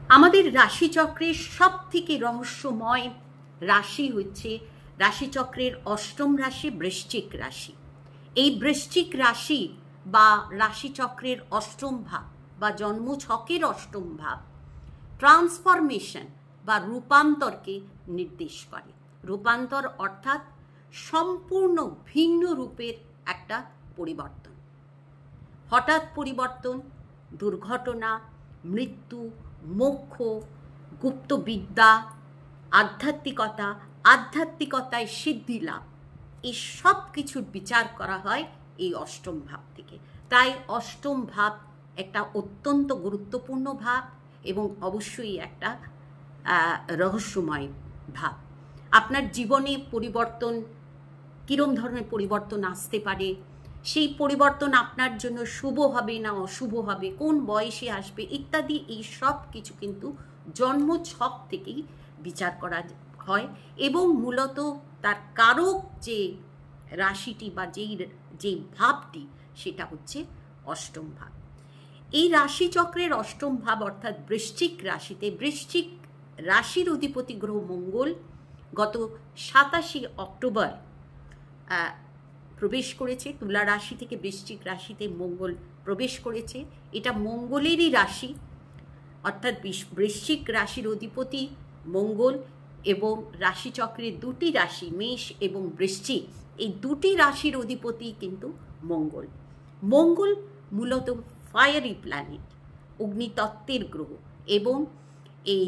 আমাদের রাশিচক্রের সব থেকে রহস্যময় রাশি হচ্ছে রাশিচক্রের অষ্টম রাশি বৃশ্চিক রাশি। এই বৃশ্চিক রাশি বা রাশিচক্রের অষ্টম ভাব বা জন্মছকের অষ্টম ভাব ট্রান্সফরমেশন বা রূপান্তরকে নির্দেশ করে। রূপান্তর অর্থাৎ সম্পূর্ণ ভিন্ন রূপের একটা পরিবর্তন, হঠাৎ পরিবর্তন, দুর্ঘটনা, মৃত্যু, মোক্ষ, গুপ্তবিদ্যা, আধ্যাত্মিকতা, আধ্যাত্মিকতায় সিদ্ধি লাভ, এই সব কিছুর বিচার করা হয় এই অষ্টম ভাব থেকে। তাই অষ্টম ভাব একটা অত্যন্ত গুরুত্বপূর্ণ ভাব এবং অবশ্যই একটা রহস্যময় ভাব। আপনার জীবনে পরিবর্তন, কীরকম ধরনের পরিবর্তন আসতে পারে, সেই পরিবর্তন আপনার জন্য শুভ হবে না অশুভ হবে, কোন বয়সে আসবে ইত্যাদি, এই সব কিছু কিন্তু জন্মছক থেকেই বিচার করা হয় এবং মূলত তার কারক যে রাশিটি বা যে ভাবটি সেটা হচ্ছে অষ্টম ভাব। এই রাশিচক্রের অষ্টম ভাব অর্থাৎ বৃশ্চিক রাশিতে, বৃশ্চিক রাশির অধিপতি গ্রহ মঙ্গল গত 27 অক্টোবর প্রবেশ করেছে। তুলা রাশি থেকে বৃশ্চিক রাশিতে মঙ্গল প্রবেশ করেছে। এটা মঙ্গলেরই রাশি, অর্থাৎ বৃশ্চিক রাশির অধিপতি মঙ্গল এবং রাশিচক্রের দুটি রাশি মেষ এবং বৃশ্চিক, এই দুটি রাশির অধিপতি কিন্তু মঙ্গল। মঙ্গল মূলত ফায়ারি প্ল্যানেট, অগ্নিতত্ত্বের গ্রহ, এবং এই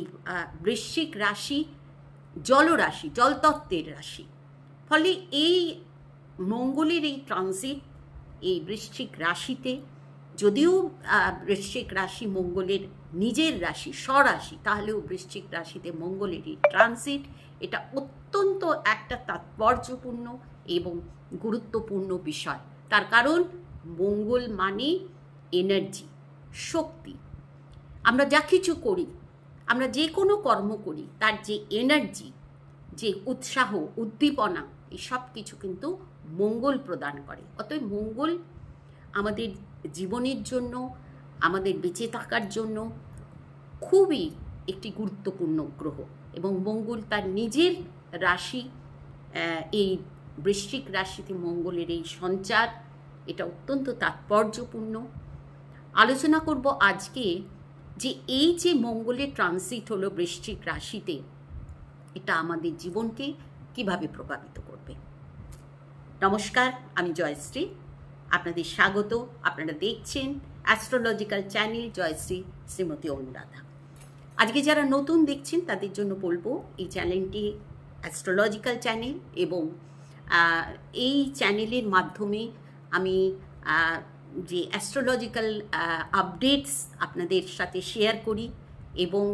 বৃশ্চিক রাশি জলরাশি, জলতত্ত্বের রাশি। ফলে এই মঙ্গলের এই ট্রানজিট এই বৃশ্চিক রাশিতে, যদিও বৃশ্চিক রাশি মঙ্গলের নিজের রাশি স্বরাশি, তাহলেও বৃশ্চিক রাশিতে মঙ্গলের এই ট্রানজিট এটা অত্যন্ত একটা তাৎপর্যপূর্ণ এবং গুরুত্বপূর্ণ বিষয়। তার কারণ মঙ্গল মানে এনার্জি, শক্তি। আমরা যা কিছু করি, আমরা যে কোনো কর্ম করি, তার যে এনার্জি, যে উৎসাহ, উদ্দীপনা, এই সব কিছু কিন্তু মঙ্গল প্রদান করে। অতএব মঙ্গল আমাদের জীবনের জন্য, আমাদের বেঁচে থাকার জন্য খুবই একটি গুরুত্বপূর্ণ গ্রহ এবং মঙ্গল তার নিজের রাশি, এই বৃশ্চিক রাশিতে মঙ্গলের এই সঞ্চার এটা অত্যন্ত তাৎপর্যপূর্ণ। আলোচনা করব আজকে যে এই যে মঙ্গলের ট্রানজিট হলো বৃশ্চিক রাশিতে, এটা আমাদের জীবনকে কিভাবে প্রভাবিত করবে। নমস্কার, আমি জয়শ্রী, আপনাদের স্বাগত। আপনারা দেখছেন অ্যাস্ট্রোলজিক্যাল চ্যানেল জয়শ্রী শ্রীমতী অনুরাধা। আজকে যারা নতুন দেখছেন তাদের জন্য বলবো, এই চ্যানেলটি অ্যাস্ট্রোলজিক্যাল চ্যানেল এবং এই চ্যানেলের মাধ্যমে আমি যে অ্যাস্ট্রোলজিক্যাল আপডেটস আপনাদের সাথে শেয়ার করি এবং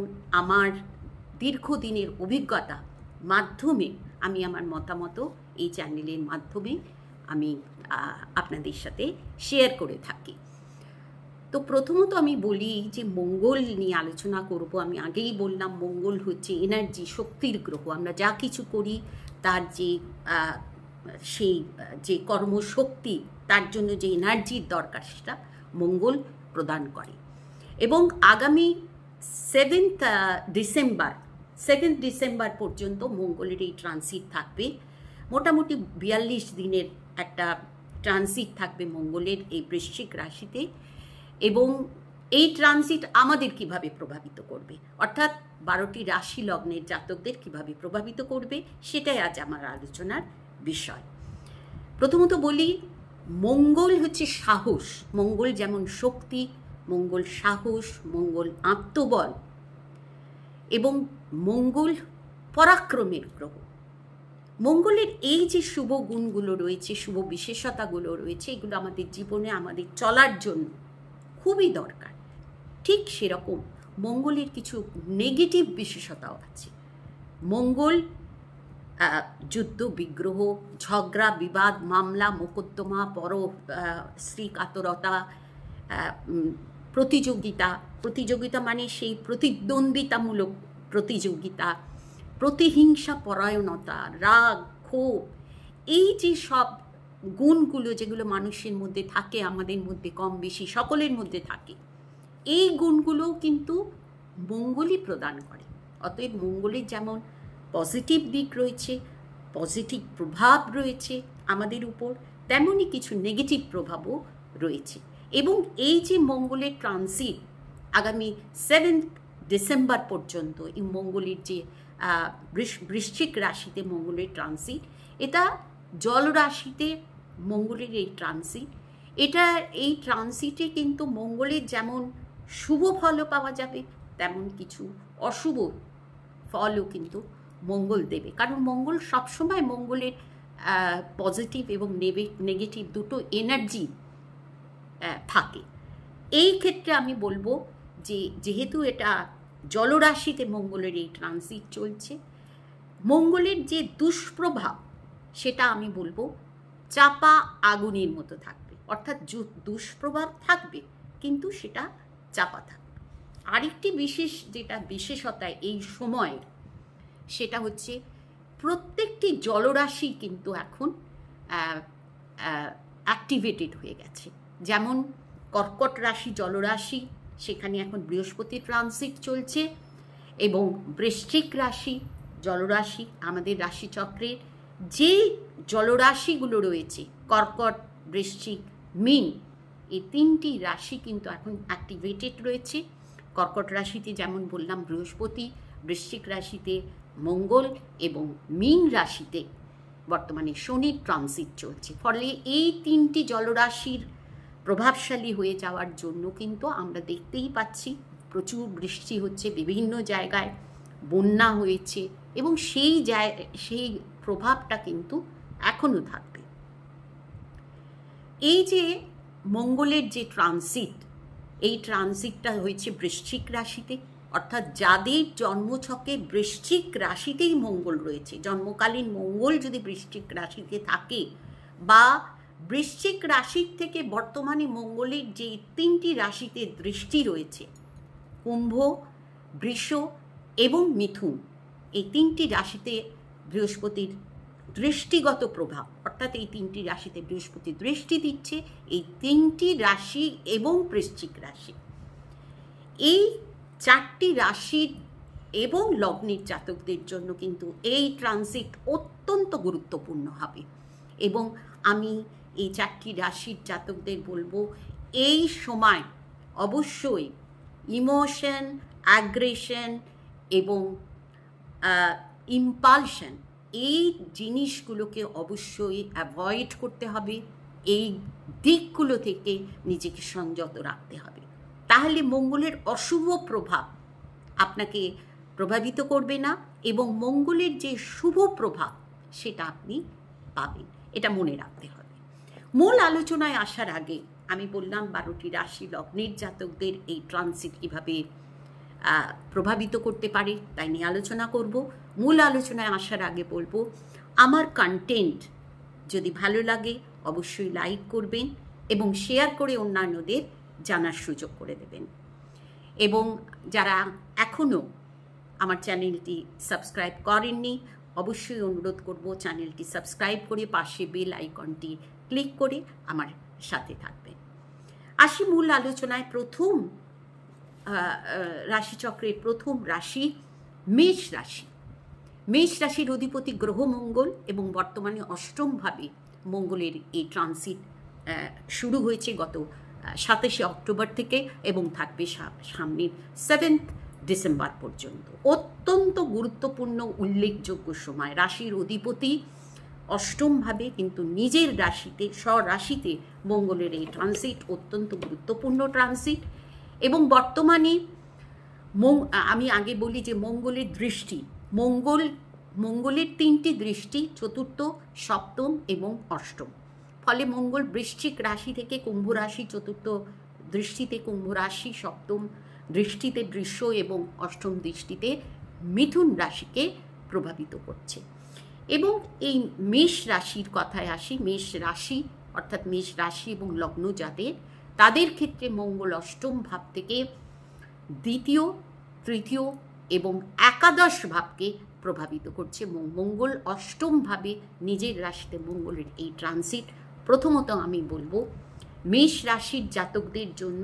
আমার দীর্ঘদিনের অভিজ্ঞতা মাধ্যমে আমি আমার মতামত এই চ্যানেলের মাধ্যমে আমি আপনাদের সাথে শেয়ার করে থাকি। তো প্রথমত আমি বলি যে মঙ্গল নিয়ে আলোচনা করব। আমি আগেই বললাম মঙ্গল হচ্ছে এনার্জি, শক্তির গ্রহ। আমরা যা কিছু করি তার যে সেই যে কর্মশক্তি, তার জন্য যে এনার্জির দরকার সেটা মঙ্গল প্রদান করে। এবং আগামী 7 ডিসেম্বর পর্যন্ত মঙ্গলের এই ট্রানজিট থাকবে। মোটামুটি 42 দিনের একটা ট্রানজিট থাকবে মঙ্গলের এই বৃশ্চিক রাশিতে। এবং এই ট্রানজিট আমাদের কিভাবে প্রভাবিত করবে, অর্থাৎ 12টি রাশি লগ্নের জাতকদের কিভাবে প্রভাবিত করবে, সেটাই আজ আমার আলোচনার বিষয়। প্রথমত বলি, মঙ্গল হচ্ছে সাহস। মঙ্গল যেমন শক্তি, মঙ্গল সাহস, মঙ্গল আত্মবল এবং মঙ্গল পরাক্রমের গ্রহ। মঙ্গলের এই যে শুভ গুণগুলো রয়েছে, শুভ বিশেষতাগুলো রয়েছে, এগুলো আমাদের জীবনে আমাদের চলার জন্য খুবই দরকার। ঠিক সেরকম মঙ্গলের কিছু নেগেটিভ বিশেষতাও আছে। মঙ্গল যুদ্ধ, বিগ্রহ, ঝগড়া, বিবাদ, মামলা, মোকদ্দমা, স্ত্রী কাতরতা, প্রতিযোগিতা মানে সেই প্রতিদ্বন্দ্বিতামূলক প্রতিযোগিতা, প্রতিহিংসা পরায়ণতা, রাগ, ক্ষোভ, এই যে সব গুণগুলো যেগুলো মানুষের মধ্যে থাকে, আমাদের মধ্যে কম বেশি সকলের মধ্যে থাকে, এই গুণগুলোও কিন্তু মঙ্গলই প্রদান করে। অতএব মঙ্গলের যেমন পজিটিভ দিক রয়েছে, পজিটিভ প্রভাব রয়েছে আমাদের উপর, তেমনই কিছু নেগেটিভ প্রভাবও রয়েছে। এবং এই যে মঙ্গলের ট্রানজিট আগামী 7 ডিসেম্বর পর্যন্ত, এই মঙ্গলের যে বৃশ্চিক রাশিতে মঙ্গলের ট্রানজিট, এটা জল রাশিতে মঙ্গলের এই ট্রানজিট, এই ট্রানজিটে কিন্তু মঙ্গলের যেমন শুভ ফলও পাওয়া যাবে, তেমন কিছু অশুভ ফলও কিন্তু মঙ্গল দেবে। কারণ মঙ্গল সবসময় মঙ্গলের পজিটিভ এবং নেগেটিভ দুটো এনার্জি থাকে। এই ক্ষেত্রে আমি বলবো যে যেহেতু এটা জলরাশিতে মঙ্গলের এই ট্রানজিট চলছে, মঙ্গলের যে দুষ্প্রভাব সেটা আমি বলবো চাপা আগুনের মতো থাকবে। অর্থাৎ দুষ্প্রভাব থাকবে, কিন্তু সেটা চাপা থাকবে। আরেকটি যেটা বিশেষতা এই সময়, সেটা হচ্ছে প্রত্যেকটি জলরাশি কিন্তু এখন অ্যাক্টিভেটেড হয়ে গেছে। যেমন কর্কট রাশি জলরাশি, সেখানে এখন বৃহস্পতি ট্রানজিট চলছে, এবং বৃশ্চিক রাশি জলরাশি, আমাদের রাশিচক্রের যে জলরাশিগুলো রয়েছে কর্কট, বৃশ্চিক, মীন, এই 3টি রাশি কিন্তু এখন অ্যাক্টিভেটেড রয়েছে। কর্কট রাশিতে যেমন বললাম বৃহস্পতি, বৃশ্চিক রাশিতে মঙ্গল, এবং মীন রাশিতে বর্তমানে শনির ট্রানজিট চলছে। ফলে এই 3টি জলরাশির প্রভাবশালী হয়ে যাওয়ার জন্য কিন্তু আমরা দেখতেই পাচ্ছি প্রচুর বৃষ্টি হচ্ছে, বিভিন্ন জায়গায় বন্যা হয়েছে, এবং সেই প্রভাবটা কিন্তু এখনও থাকবে। এই যে মঙ্গলের যে ট্রানজিট, এই ট্রানজিটটা হয়েছে বৃশ্চিক রাশিতে, অর্থাৎ যাদের জন্মছকে বৃশ্চিক রাশিতেই মঙ্গল রয়েছে, জন্মকালীন মঙ্গল যদি বৃশ্চিক রাশিতে থাকে, বা বৃশ্চিক রাশির থেকে বর্তমানে মঙ্গলের যে 3টি রাশিতে দৃষ্টি রয়েছে, কুম্ভ, বৃষ এবং মিথুন, এই 3টি রাশিতে বৃহস্পতির দৃষ্টিগত প্রভাব, অর্থাৎ এই 3টি রাশিতে বৃহস্পতি দৃষ্টি দিচ্ছে, এই 3টি রাশি এবং বৃশ্চিক রাশি, এই 4টি রাশির এবং লগ্নের জাতকদের জন্য কিন্তু এই ট্রানজিট অত্যন্ত গুরুত্বপূর্ণ হবে। এবং আমি এই 4টি রাশির জাতকদের বলবো, এই সময় অবশ্যই ইমোশন, অ্যাগ্রেশন এবং ইম্পালশন, এই জিনিসগুলোকে অবশ্যই অ্যাভয়েড করতে হবে। এই দিকগুলো থেকে নিজেকে সংযত রাখতে হবে, তাহলে মঙ্গলের অশুভ প্রভাব আপনাকে প্রভাবিত করবে না, এবং মঙ্গলের যে শুভ প্রভাব সেটা আপনি পাবেন। এটা মনে রাখতে হবে। মূল আলোচনায় আসার আগে আমি বললাম 12টি রাশি লগ্নের জাতকদের এই ট্রানজিট কীভাবে প্রভাবিত করতে পারে, তাই নিয়ে আলোচনা করব। মূল আলোচনায় আসার আগে বলবো, আমার কন্টেন্ট যদি ভালো লাগে অবশ্যই লাইক করবেন এবং শেয়ার করে অন্যান্যদের জানার সুযোগ করে দেবেন। এবং যারা এখনও আমার চ্যানেলটি সাবস্ক্রাইব করেননি, অবশ্যই অনুরোধ করব চ্যানেলটি সাবস্ক্রাইব করে পাশে বেল আইকনটি ক্লিক করে আমার সাথে থাকবেন। আসি মূল আলোচনায়। প্রথম রাশিচক্রের প্রথম রাশি মেষ রাশি। মেষ রাশির অধিপতি গ্রহ মঙ্গল, এবং বর্তমানে অষ্টমভাবে মঙ্গলের এই ট্রানজিট শুরু হয়েছে গত 27শে অক্টোবর থেকে, এবং থাকবে সামনের 7 ডিসেম্বর পর্যন্ত। অত্যন্ত গুরুত্বপূর্ণ উল্লেখযোগ্য সময়। রাশির অধিপতি অষ্টমভাবে, কিন্তু নিজের রাশিতে স্বরাশিতে মঙ্গলের এই ট্রানজিট অত্যন্ত গুরুত্বপূর্ণ ট্রানজিট। এবং বর্তমানে আমি আগে বলি যে মঙ্গলের দৃষ্টি, মঙ্গলের 3টি দৃষ্টি, চতুর্থ, সপ্তম এবং অষ্টম। ফলে মঙ্গল বৃশ্চিক রাশি থেকে কুম্ভ রাশি, চতুর্থ দৃষ্টিতে কুম্ভ রাশি, সপ্তম দৃষ্টিতে বৃষ এবং অষ্টম দৃষ্টিতে মিথুন রাশিকে প্রভাবিত করছে। এবং এই মেষ রাশির কথায় আসি। মেষ রাশি অর্থাৎ মেষ রাশি এবং লগ্ন যাদের, তাদের ক্ষেত্রে মঙ্গল অষ্টম ভাব থেকে দ্বিতীয়, তৃতীয় এবং একাদশ ভাবকে প্রভাবিত করছে। মঙ্গল অষ্টমভাবে নিজের রাশিতে মঙ্গলের এই ট্রানজিট, প্রথমত আমি বলবো মেষ রাশির জাতকদের জন্য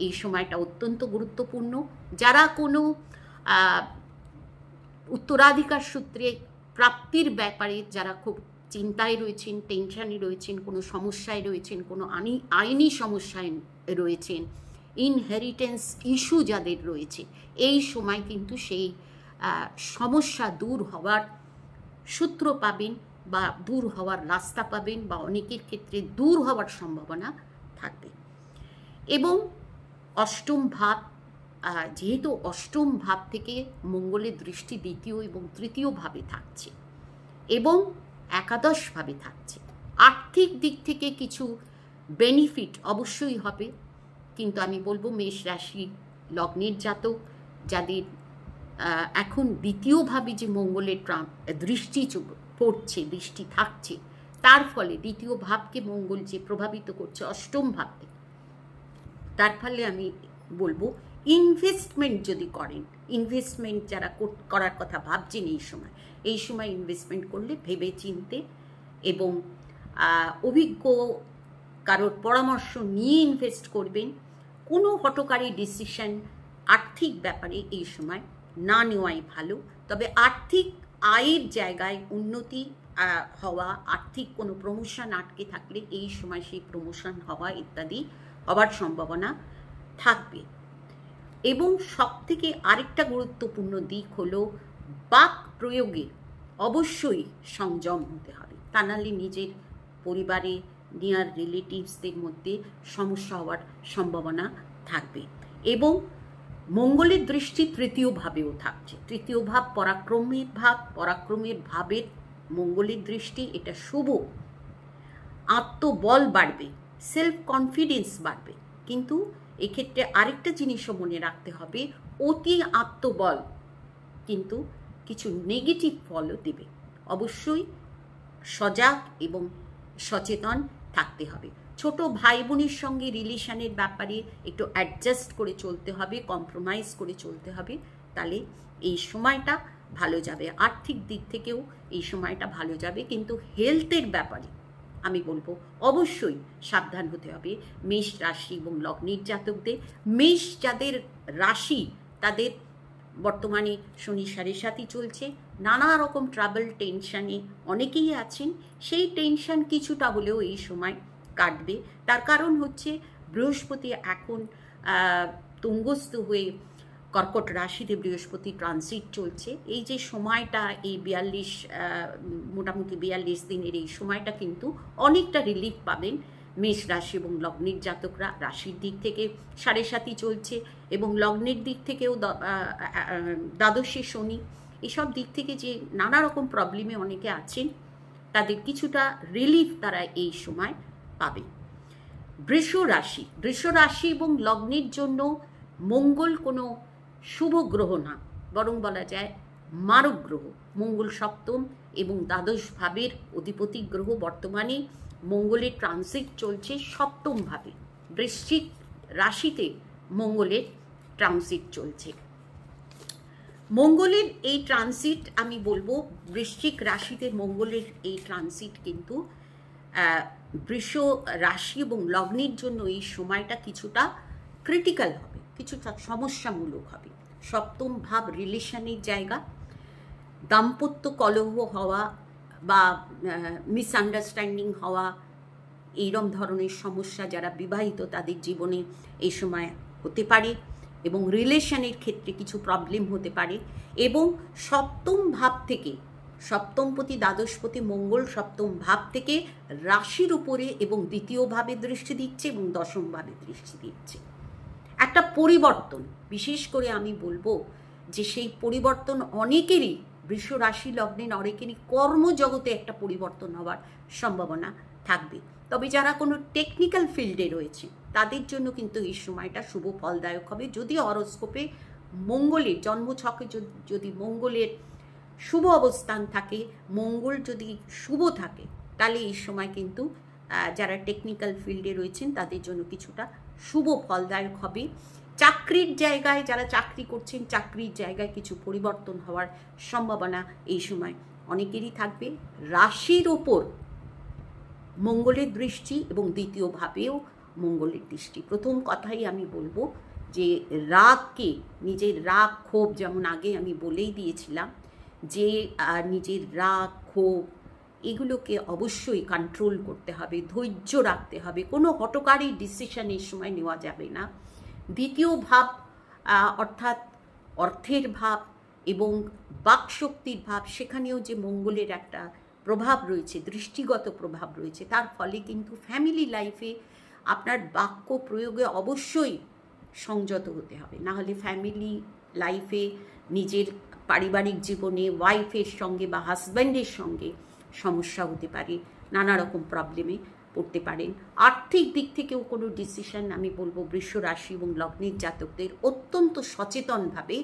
এই সময়টা অত্যন্ত গুরুত্বপূর্ণ। যারা কোনো উত্তরাধিকার সূত্রে প্রাপ্তির ব্যাপারে যারা খুব চিন্তায় রয়েছেন, টেনশানে রয়েছেন, কোনো সমস্যায় রয়েছেন, কোনো আইনি সমস্যায় রয়েছেন, ইনহেরিটেন্স ইস্যু যাদের রয়েছে, এই সময় কিন্তু সেই সমস্যা দূর হওয়ার সূত্র পাবেন বা দূর হওয়ার রাস্তা পাবেন, বা অনেকের ক্ষেত্রে দূর হওয়ার সম্ভাবনা থাকবে। এবং অষ্টম ভাব, যেহেতু অষ্টম ভাব থেকে মঙ্গলের দৃষ্টি দ্বিতীয় এবং তৃতীয় ভাবে থাকছে এবং একাদশ ভাবে থাকছে, আর্থিক দিক থেকে কিছু বেনিফিট অবশ্যই হবে। কিন্তু আমি বলবো মেষ রাশি লগ্নের জাতক যাদের এখন দ্বিতীয়ভাবে যে মঙ্গলের দৃষ্টি পড়ছে, দৃষ্টি থাকছে, তার ফলে দ্বিতীয় ভাবকে মঙ্গল যে প্রভাবিত করছে অষ্টম ভাব থেকে, তার ফলে আমি বলবো ইনভেস্টমেন্ট যদি করেন, ইনভেস্টমেন্ট যারা করার কথা ভাবছেন এই সময় ইনভেস্টমেন্ট করলে ভেবে চিনতে এবং অভিজ্ঞ কারোর পরামর্শ নিয়ে ইনভেস্ট করবেন। কোনো হঠকারী ডিসিশন আর্থিক ব্যাপারে এই সময় না নেওয়াই ভালো। তবে আর্থিক আয়ের জায়গায় উন্নতি হওয়া, আর্থিক কোনো প্রমোশন আটকে থাকলে এই সময় সেই প্রমোশন হওয়া ইত্যাদি হবার সম্ভাবনা থাকবে। এবং সবথেকে আরেকটা গুরুত্বপূর্ণ দিক হলো বাক প্রয়োগে অবশ্যই সংযম হতে হবে, তা নাহলে নিজের পরিবারে নিয়ার রিলেটিভসদের মধ্যে সমস্যা হওয়ার সম্ভাবনা থাকবে। এবং মঙ্গলের দৃষ্টি তৃতীয় ভাবেও থাকছে, তৃতীয় ভাব পরাক্রমের ভাব, পরাক্রমের ভাবের মঙ্গলের দৃষ্টি, এটা শুভ। আত্মবল বাড়বে, সেলফ কনফিডেন্স বাড়বে। কিন্তু এক্ষেত্রে আরেকটা জিনিসও মনে রাখতে হবে, অতি আত্মবল কিন্তু কিছু নেগেটিভ ফলও দেবে। অবশ্যই সজাগ এবং সচেতন থাকতে হবে। ছোট ভাই বোনের সঙ্গে রিলেশনের ব্যাপারে একটু অ্যাডজাস্ট করে চলতে হবে, কম্প্রোমাইজ করে চলতে হবে, তাহলে এই সময়টা ভালো যাবে। আর্থিক দিক থেকেও এই সময়টা ভালো যাবে। কিন্তু হেলথের ব্যাপারে আমি বলবো অবশ্যই সাবধান হতে হবে মেষ রাশি এবং লগ্নের জাতকদের। মেষ যাদের রাশি, তাদের বর্তমানে শনি 7.5 চলছে, নানা রকম ট্রাবল টেনশানে অনেকেই আছেন। সেই টেনশন কিছুটা হলেও এই সময় কাটবে। তার কারণ হচ্ছে বৃহস্পতি এখন তুঙ্গস্থ হয়ে কর্কট রাশিতে বৃহস্পতি ট্রানজিট চলছে। এই যে সময়টা, এই মোটামুটি 42 দিনের এই সময়টা কিন্তু অনেকটা রিলিফ পাবেন মেষ রাশি এবং লগ্নের জাতকরা। রাশির দিক থেকে 7.5 চলছে এবং লগ্নের দিক থেকেও দ্বাদশে শনি, এসব দিক থেকে যে নানা রকম প্রবলেমে অনেকে আছেন, তাদের কিছুটা রিলিফ তারা এই সময় পাবে। বৃষ রাশি এবং লগ্নের জন্য মঙ্গল কোনো শুভ গ্রহ না, বরং বলা যায় মারক গ্রহ। মঙ্গল সপ্তম এবং দ্বাদশ ভাবের অধিপতি গ্রহ। বর্তমানে মঙ্গলের ট্রানজিট চলছে সপ্তম ভাবে, বৃশ্চিক রাশিতে মঙ্গলের ট্রানজিট চলছে। মঙ্গলের এই ট্রানজিট, আমি বলবো বৃশ্চিক রাশিতে মঙ্গলের এই ট্রানজিট কিন্তু বৃষ রাশি এবং লগ্নের জন্য এই সময়টা কিছুটা ক্রিটিক্যাল হবে, কিছুটা সমস্যামূলক হবে। সপ্তম ভাব রিলেশনের জায়গা, দাম্পত্য কলহ হওয়া বা মিসআন্ডারস্ট্যান্ডিং হওয়া, এইরকম ধরনের সমস্যা যারা বিবাহিত তাদের জীবনে এই সময় হতে পারে এবং রিলেশনের ক্ষেত্রে কিছু প্রবলেম হতে পারে। এবং সপ্তম ভাব থেকে, সপ্তমপতি দ্বাদশপতি মঙ্গল সপ্তম ভাব থেকে রাশির উপরে এবং দ্বিতীয় ভাবে দৃষ্টি দিচ্ছে এবং দশম ভাবে দৃষ্টি দিচ্ছে। একটা পরিবর্তন, বিশেষ করে আমি বলবো যে সেই পরিবর্তন অনেকেরই, বৃষ রাশি লগ্নের অনেকেরই কর্মজগতে একটা পরিবর্তন হওয়ার সম্ভাবনা থাকবে। তবে যারা কোনো টেকনিক্যাল ফিল্ডে রয়েছে তাদের জন্য কিন্তু এই সময়টা শুভ ফলদায়ক হবে। যদি হরোস্কোপে মঙ্গলের জন্মছকে যদি মঙ্গলের শুভ অবস্থান থাকে, মঙ্গল যদি শুভ থাকে, তাহলে এই সময় কিন্তু যারা টেকনিক্যাল ফিল্ডে রয়েছেন তাদের জন্য কিছুটা শুভ ফলদায়ক হবে। চাকরির জায়গায় যারা চাকরি করছেন, চাকরির জায়গায় কিছু পরিবর্তন হওয়ার সম্ভাবনা এই সময় অনেকেরই থাকবে। রাশির ওপর মঙ্গলের দৃষ্টি এবং দ্বিতীয় ভাবেও মঙ্গলের দৃষ্টি। প্রথম কথাই আমি বলবো যে রাগকে, নিজের রাগ ক্ষোভ, যেমন আগে আমি বলেই দিয়েছিলাম যে নিজের রাগ ক্ষোভ এগুলোকে অবশ্যই কন্ট্রোল করতে হবে, ধৈর্য রাখতে হবে, কোনো হঠকারী ডিসিশন এই সময় নেওয়া যাবে না। দ্বিতীয় ভাব অর্থাৎ অর্থের ভাব এবং বাকশক্তির ভাব, সেখানেও যে মঙ্গলের একটা প্রভাব রয়েছে, দৃষ্টিগত প্রভাব রয়েছে, তার ফলে কিন্তু ফ্যামিলি লাইফে আপনার বাক্য প্রয়োগে অবশ্যই সংযত হতে হবে, না হলে ফ্যামিলি লাইফে, নিজের পারিবারিক জীবনে ওয়াইফের সঙ্গে বা হাজব্যান্ডের সঙ্গে সমস্যা হতে পারে, নানা রকম প্রবলেমে পড়তে পারেন। আর্থিক দিক থেকেও কোনো ডিসিশন আমি বলবো বৃষ রাশি এবং লগ্নের জাতকদের অত্যন্ত সচেতনভাবে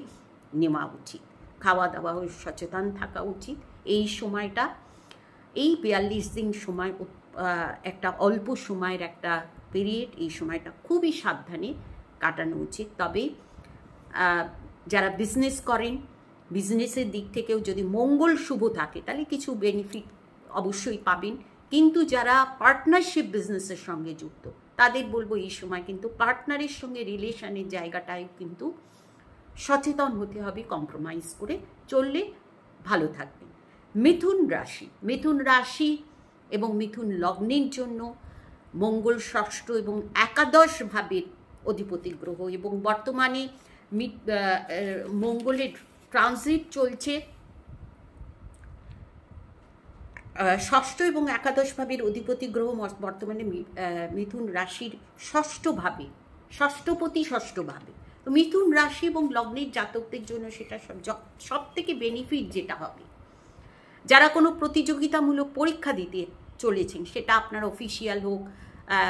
নেওয়া উচিত, খাওয়া দাওয়া সচেতন থাকা উচিত। এই সময়টা, এই 42 দিন সময় একটা অল্প সময়ের একটা পিরিয়ড, এই সময়টা খুবই সাবধানে কাটানো উচিত। তবে যারা বিজনেস করেন, বিজনেসের দিক থেকেও যদি মঙ্গল শুভ থাকে তাহলে কিছু বেনিফিট অবশ্যই পাবেন, কিন্তু যারা পার্টনারশিপ বিজনেসের সঙ্গে যুক্ত তাদের বলবো এই সময় কিন্তু পার্টনারের সঙ্গে রিলেশনের জায়গাটায় কিন্তু সচেতন হতে হবে, কম্প্রোমাইজ করে চললে ভালো থাকবেন। মিথুন রাশি, মিথুন রাশি এবং মিথুন লগ্নের জন্য মঙ্গল ষষ্ঠ এবং একাদশ ভাবের অধিপতি গ্রহ, এবং বর্তমানে মঙ্গলের ট্রানজিট চলছে ষষ্ঠ এবং একাদশ ভাবের অধিপতি গ্রহ বর্তমানে মিথুন রাশির ষষ্ঠ ভাবে, ষষ্ঠপতি ষষ্ঠ ভাবে। তো মিথুন রাশি এবং লগ্নের জাতকদের জন্য সেটা সব থেকে বেনিফিট যেটা হবে, যারা কোনো প্রতিযোগিতামূলক পরীক্ষা দিতে চলেছেন, সেটা আপনার অফিসিয়াল হোক,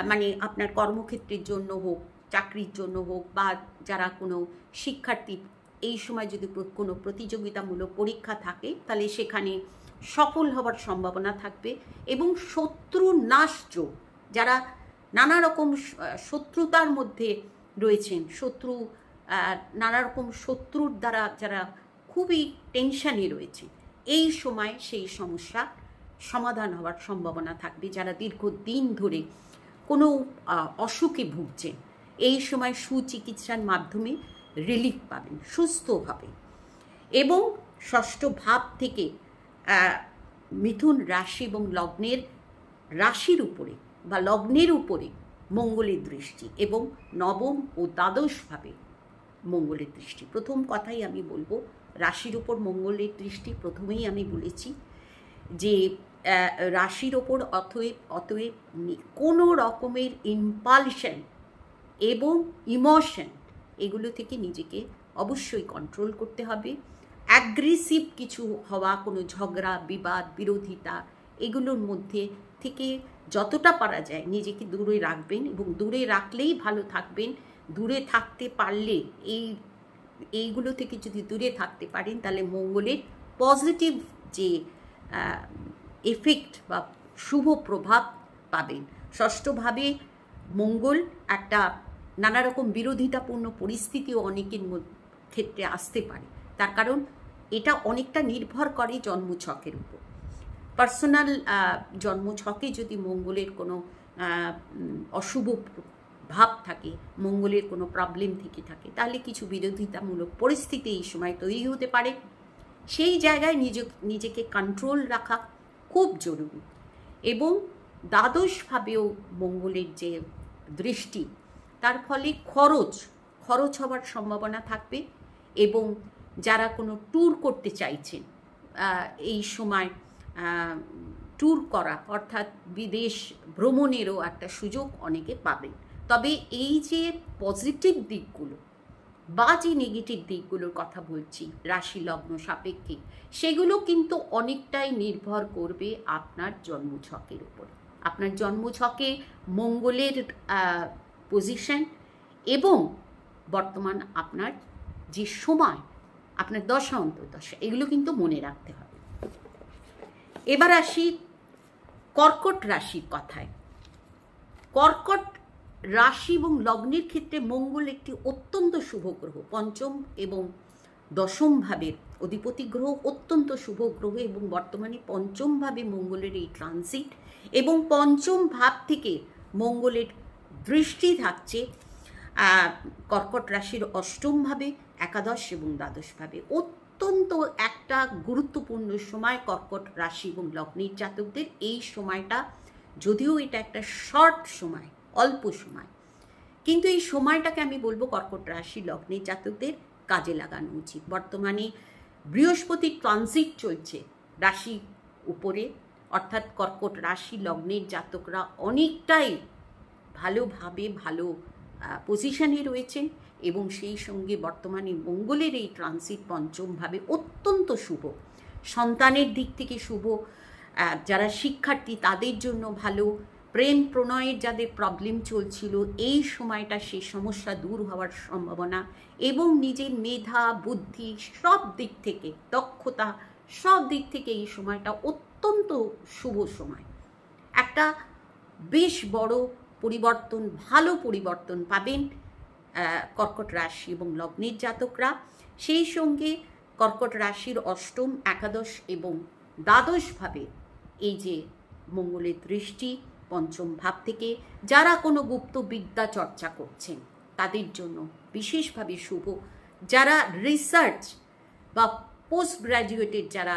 মানে আপনার কর্মক্ষেত্রের জন্য হোক, চাকরির জন্য হোক, বা যারা কোনো শিক্ষার্থী, এই সময় যদি কোনো প্রতিযোগিতামূলক পরীক্ষা থাকে তাহলে সেখানে সফল হওয়ার সম্ভাবনা থাকবে। এবং শত্রু নাশযোগ, যারা নানা রকম শত্রুতার মধ্যে রয়েছেন, নানা রকম শত্রুর দ্বারা যারা খুবই টেনশনে রয়েছে, এই সময় সেই সমস্যা সমাধান হওয়ার সম্ভাবনা থাকবে। যারা দীর্ঘদিন ধরে কোনো অসুখে ভুগছেন, এই সময় সুচিকিৎসার মাধ্যমে রিলিফ পাবেন, সুস্থ হবেন। এবং ষষ্ঠ ভাব থেকে মিথুন রাশি এবং লগ্নের রাশির উপরে বা লগ্নের উপরে মঙ্গলের দৃষ্টি, এবং নবম ও দ্বাদশ ভাবে মঙ্গলের দৃষ্টি। প্রথম কথাই আমি বলবো রাশির ওপর মঙ্গলের দৃষ্টি, প্রথমেই আমি বলেছি যে রাশির ওপর অতএব কোনো রকমের ইম্পালশন এবং ইমোশন এগুলো থেকে নিজেকে অবশ্যই কন্ট্রোল করতে হবে। অ্যাগ্রেসিভ কিছু হওয়া, কোনো ঝগড়া বিবাদ বিরোধিতা এগুলোর মধ্যে থেকে যতটা পারা যায় নিজেকে দূরে রাখবেন, এবং দূরে রাখলেই ভালো থাকবেন। দূরে থাকতে পারলে এইগুলো থেকে যদি দূরে থাকতে পারেন তাহলে মঙ্গলের পজিটিভ যে এফেক্ট বা শুভ প্রভাব পাবেন। ষষ্ঠভাবে মঙ্গল একটা নানা রকম বিরোধিতাপূর্ণ পরিস্থিতিও অনেকের ক্ষেত্রে আসতে পারে, তার কারণ এটা অনেকটা নির্ভর করে জন্মছকের উপর। পার্সোনাল জন্মছকে যদি মঙ্গলের কোনো অশুভ ভাব থাকে, মঙ্গলের কোনো প্রবলেম থেকে থাকে, তাহলে কিছু বিরোধিতামূলক পরিস্থিতি এই সময় তৈরি হতে পারে। সেই জায়গায় নিজেকে কন্ট্রোল রাখা খুব জরুরি। এবং দ্বাদশভাবেও মঙ্গলের যে দৃষ্টি, তার ফলে খরচ হওয়ার সম্ভাবনা থাকবে। এবং যারা কোনো ট্যুর করতে চাইছেন, এই সময় ট্যুর করা অর্থাৎ বিদেশ ভ্রমণেরও একটা সুযোগ অনেকে পাবেন। তবে এই যে পজিটিভ দিকগুলো বা যে নেগেটিভ দিকগুলোর কথা বলছি রাশি লগ্ন সাপেক্ষে, সেগুলো কিন্তু অনেকটাই নির্ভর করবে আপনার জন্মছকের উপর। আপনার জন্মছকে মঙ্গলের পজিশন এবং বর্তমান আপনার যে সময়, আপনার দশা অন্তর্দশা, এগুলো কিন্তু মনে রাখতে হবে। এবার আসি কর্কট রাশির কথায়। কর্কট রাশি এবং লগ্নের ক্ষেত্রে মঙ্গল একটি অত্যন্ত শুভ গ্রহ, পঞ্চম এবং দশম ভাবের অধিপতি গ্রহ, অত্যন্ত শুভ গ্রহ। এবং বর্তমানে পঞ্চম ভাবে মঙ্গলের এই ট্রানজিট এবং পঞ্চম ভাব থেকে মঙ্গলের দৃষ্টি থাকছে কর্কট রাশির অষ্টমভাবে, একাদশ এবং দ্বাদশভাবে। অত্যন্ত একটা গুরুত্বপূর্ণ সময় কর্কট রাশি এবং লগ্নের জাতকদের। এই সময়টা যদিও এটা একটা শর্ট সময়, অল্প সময়, কিন্তু এই সময়টাকে আমি বলবো কর্কট রাশি লগ্নের জাতকদের কাজে লাগানো উচিত। বর্তমানে বৃহস্পতির ট্রানজিট চলছে রাশি উপরে, অর্থাৎ কর্কট রাশি লগ্নের জাতকরা অনেকটাই ভালোভাবে ভালো পজিশনে রয়েছেন, এবং সেই সঙ্গে বর্তমানে মঙ্গলের এই ট্রানজিট পঞ্চমভাবে অত্যন্ত শুভ, সন্তানের দিক থেকে শুভ, যারা শিক্ষার্থী তাদের জন্য ভালো, প্রেম প্রণয়ের যাদের প্রবলেম চলছিল এই সময়টা সেই সমস্যা দূর হওয়ার সম্ভাবনা, এবং নিজের মেধা বুদ্ধি সব দিক থেকে, দক্ষতা সব দিক থেকে এই সময়টা অত্যন্ত শুভ সময়। একটা বেশ বড় পরিবর্তন, ভালো পরিবর্তন পাবেন কর্কট রাশি এবং লগ্নের জাতকরা। সেই সঙ্গে কর্কট রাশির অষ্টম, একাদশ এবং দ্বাদশভাবে এই যে মঙ্গলের দৃষ্টি পঞ্চম ভাব থেকে, যারা কোনো গুপ্ত বিদ্যা চর্চা করছেন তাদের জন্য বিশেষভাবে শুভ, যারা রিসার্চ বা পোস্ট গ্র্যাজুয়েটেড যারা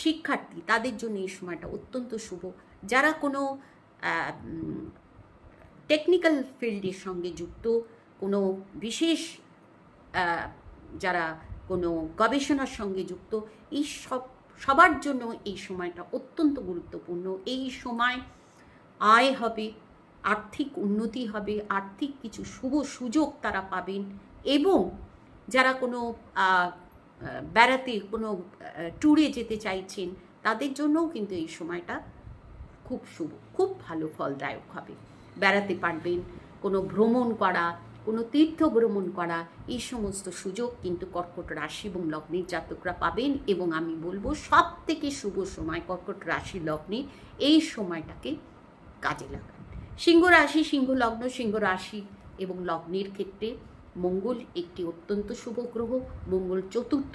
শিক্ষার্থী তাদের জন্য এই সময়টা অত্যন্ত শুভ, যারা কোনো টেকনিক্যাল ফিল্ডের সঙ্গে যুক্ত, কোনো বিশেষ যারা কোনো গবেষণার সঙ্গে যুক্ত, এই সবার জন্য এই সময়টা অত্যন্ত গুরুত্বপূর্ণ। এই সময় আয় হবে, আর্থিক উন্নতি হবে, আর্থিক কিছু শুভ সুযোগ তারা পাবেন, এবং যারা কোনো বেড়াতে, কোনো ট্যুরে যেতে চাইছেন তাদের জন্যও কিন্তু এই সময়টা খুব শুভ, খুব ভালো ফলদায়ক হবে। বেড়াতে পারবেন, কোনো ভ্রমণ করা, কোনো তীর্থ ভ্রমণ করা, এই সমস্ত সুযোগ কিন্তু কর্কট রাশি এবং লগ্নের জাতকরা পাবেন। এবং আমি বলবো সব থেকে শুভ সময় কর্কট রাশি লগ্নের, এই সময়টাকে কাজে লাগান। সিংহ রাশি, সিংহ লগ্ন, সিংহ রাশি এবং লগ্নের ক্ষেত্রে মঙ্গল একটি অত্যন্ত শুভ গ্রহ। মঙ্গল চতুর্থ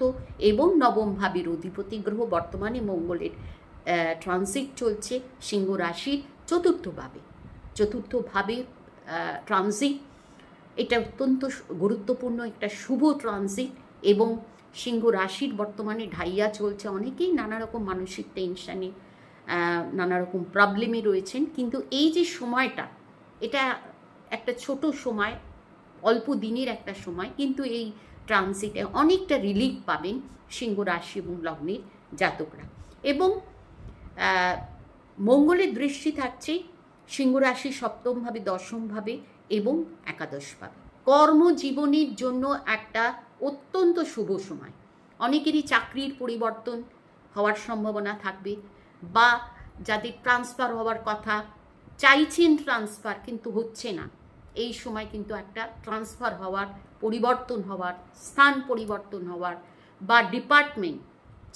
এবং নবম ভাবের অধিপতি গ্রহ। বর্তমানে মঙ্গলের ট্রানজিট চলছে সিংহ রাশির চতুর্থভাবে ট্রানজিট। এটা অত্যন্ত গুরুত্বপূর্ণ একটা শুভ ট্রানজিট, এবং সিংহ রাশির বর্তমানে ঢাইয়া চলছে। অনেকেই নানা রকম মানসিক টেনশানে, নানা রকম প্রবলেমে রয়েছেন, কিন্তু এই যে সময়টা, এটা একটা ছোট সময়, অল্প দিনের একটা সময়, কিন্তু এই ট্রানজিটে অনেকটা রিলিফ পাবেন সিংহ রাশি এবং লগ্নের জাতকরা। এবং মঙ্গলের দৃষ্টি থাকছে সিংহ রাশি সপ্তমভাবে, দশমভাবে এবং একাদশভাবে। কর্মজীবনের জন্য একটা অত্যন্ত শুভ সময়। অনেকেরই চাকরির পরিবর্তন হওয়ার সম্ভাবনা থাকবে, বা যাদের ট্রান্সফার হওয়ার কথা, চাইছেন ট্রান্সফার কিন্তু হচ্ছে না, এই সময় কিন্তু একটা ট্রান্সফার হওয়ার, পরিবর্তন হওয়ার, স্থান পরিবর্তন হওয়ার, বা ডিপার্টমেন্ট,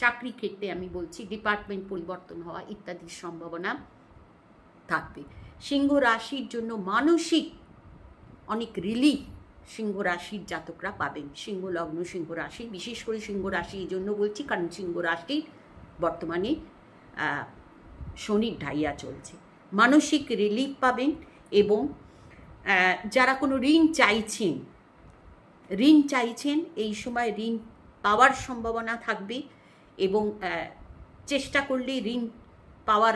চাকরি ক্ষেত্রে আমি বলছি ডিপার্টমেন্ট পরিবর্তন হওয়া ইত্যাদির সম্ভাবনা থাকবে। সিংহ রাশির জন্য মানসিক অনেক রিলিফ সিংহ রাশির জাতকরা পাবেন। সিংহ লগ্ন, সিংহ রাশি, বিশেষ করে সিংহ রাশি এই জন্য বলছি কারণ সিংহ রাশির বর্তমানে শনির ঢাইয়া চলছে। মানসিক রিলিফ পাবেন, এবং যারা কোনো ঋণ চাইছেন এই সময় ঋণ পাওয়ার সম্ভাবনা থাকবে, এবং চেষ্টা করলে ঋণ পাওয়ার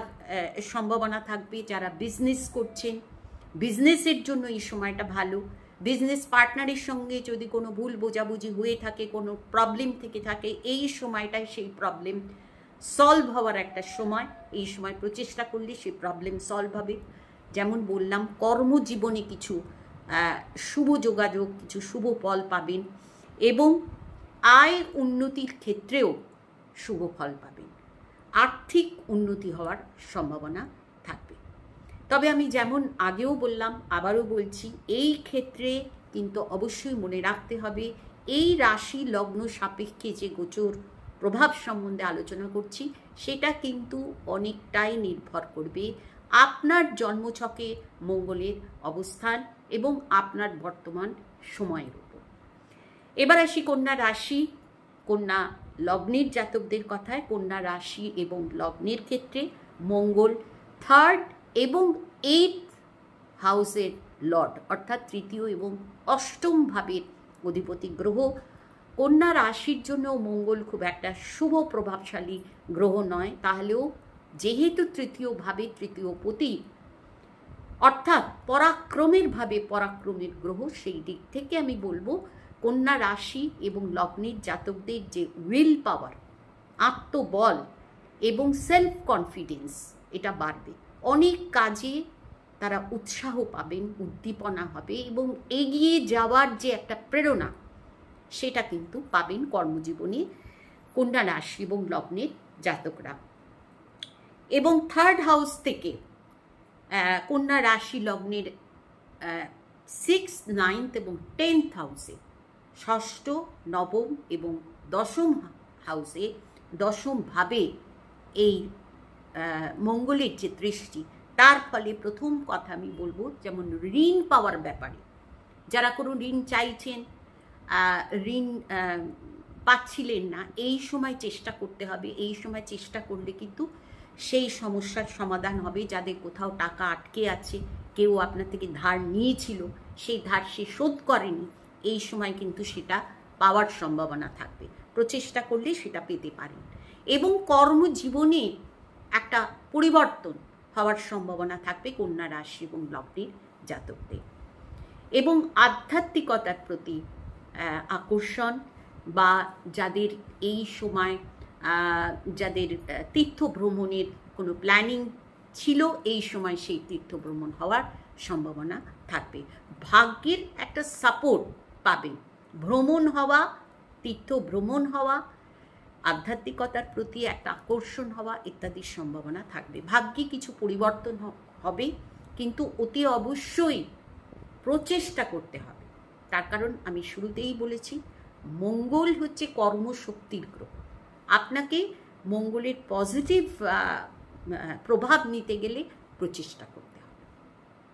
সম্ভাবনা থাকবে। যারা বিজনেস করছেন, বিজনেসের জন্য এই সময়টা ভালো। বিজনেস পার্টনারের সঙ্গে যদি কোনো ভুল বোঝাবুঝি হয়ে থাকে, কোনো প্রবলেম থেকে থাকে, এই সময়টায় সেই প্রবলেম সলভ হওয়ার একটা সময়। এই সময় প্রচেষ্টা করলে সেই প্রবলেম সলভ হবে। যেমন বললাম, কর্মজীবনে কিছু শুভ যোগাযোগ, কিছু শুভ ফল পাবেন, এবং আয় উন্নতির ক্ষেত্রেও শুভ ফল পাবেন। আর্থিক উন্নতি হওয়ার সম্ভাবনা থাকবে। তবে আমি যেমন আগেও বললাম, আবারও বলছি, এই ক্ষেত্রে কিন্তু অবশ্যই মনে রাখতে হবে, এই রাশি লগ্ন সাপেক্ষে যে গোচর প্রভাব সম্বন্ধে আলোচনা করছি, সেটা কিন্তু অনেকটাই নির্ভর করবে আপনার জন্মছকে মঙ্গলের অবস্থান এবং আপনার বর্তমান সময়ের উপর। এবার আসি কন্যা রাশি, কন্যা লগ্নের জাতকদের কথায়। কন্যা রাশি এবং লগ্নের ক্ষেত্রে মঙ্গল 3rd এবং 8th হাউসের লর্ড, অর্থাৎ তৃতীয় এবং অষ্টম ভাবের অধিপতি গ্রহ। কন্যা রাশির জন্য মঙ্গল খুব একটা শুভ প্রভাবশালী গ্রহ নয়, তাহলেও যেহেতু তৃতীয় ভাবে তৃতীয় পতি, অর্থাৎ পরাক্রমের ভাবে পরাক্রমের গ্রহ, সেই দিক থেকে আমি বলবো কন্যা রাশি এবং লগ্নের জাতকদের যে উইল পাওয়ার, আত্মবল এবং সেলফ কনফিডেন্স, এটা বাড়বে। অনেক কাজে তারা উৎসাহ পাবেন, উদ্দীপনা হবে এবং এগিয়ে যাওয়ার যে একটা প্রেরণা, সেটা কিন্তু পাবেন কর্মজীবনে কন্যা রাশি এবং লগ্নের জাতকরা। এবং থার্ড হাউস থেকে কন্যা রাশি লগ্নের 6th, 9th এবং 10th হাউসে, ষষ্ঠ, নবম এবং দশম হাউসে, দশম ভাবে এই মঙ্গলের যে দৃষ্টি, তার ফলে প্রথম কথা আমি বলবো, যেমন ঋণ পাওয়ার ব্যাপারে যারা কোনো ঋণ চাইছেন, ঋণ পাচ্ছিলেন না, এই সময় চেষ্টা করতে হবে। এই সময় চেষ্টা করলে কিন্তু সেই সমস্যার সমাধান হবে। যাদের কোথাও টাকা আটকে আছে, কেউ আপনার থেকে ধার নিয়েছিল, সেই ধার সে শোধ করেনি, এই সময় কিন্তু সেটা পাওয়ার সম্ভাবনা থাকবে। প্রচেষ্টা করলে সেটা পেতে পারেন। এবং কর্মজীবনে একটা পরিবর্তন হওয়ার সম্ভাবনা থাকবে কন্যা রাশি এবং লগ্নের জাতকদের। এবং আধ্যাত্মিকতার প্রতি আকর্ষণ, বা যাদের এই সময় যাদের তীর্থ ভ্রমণের কোনো প্ল্যানিং ছিল, এই সময় সেই তীর্থ ভ্রমণ হওয়ার সম্ভাবনা থাকবে। ভাগ্যের একটা সাপোর্ট পাবেন, ভ্রমণ হওয়া, তীর্থ ভ্রমণ হওয়া, আধ্যাত্মিকতার প্রতি একটা আকর্ষণ হওয়া ইত্যাদির সম্ভাবনা থাকবে। ভাগ্যে কিছু পরিবর্তন হবে, কিন্তু অতি অবশ্যই প্রচেষ্টা করতে হবে। তার কারণ আমি শুরুতেই বলেছি, মঙ্গল হচ্ছে কর্মশক্তির গ্রহ। আপনাকে মঙ্গলের পজিটিভ প্রভাব নিতে গেলে প্রচেষ্টা করতে হবে,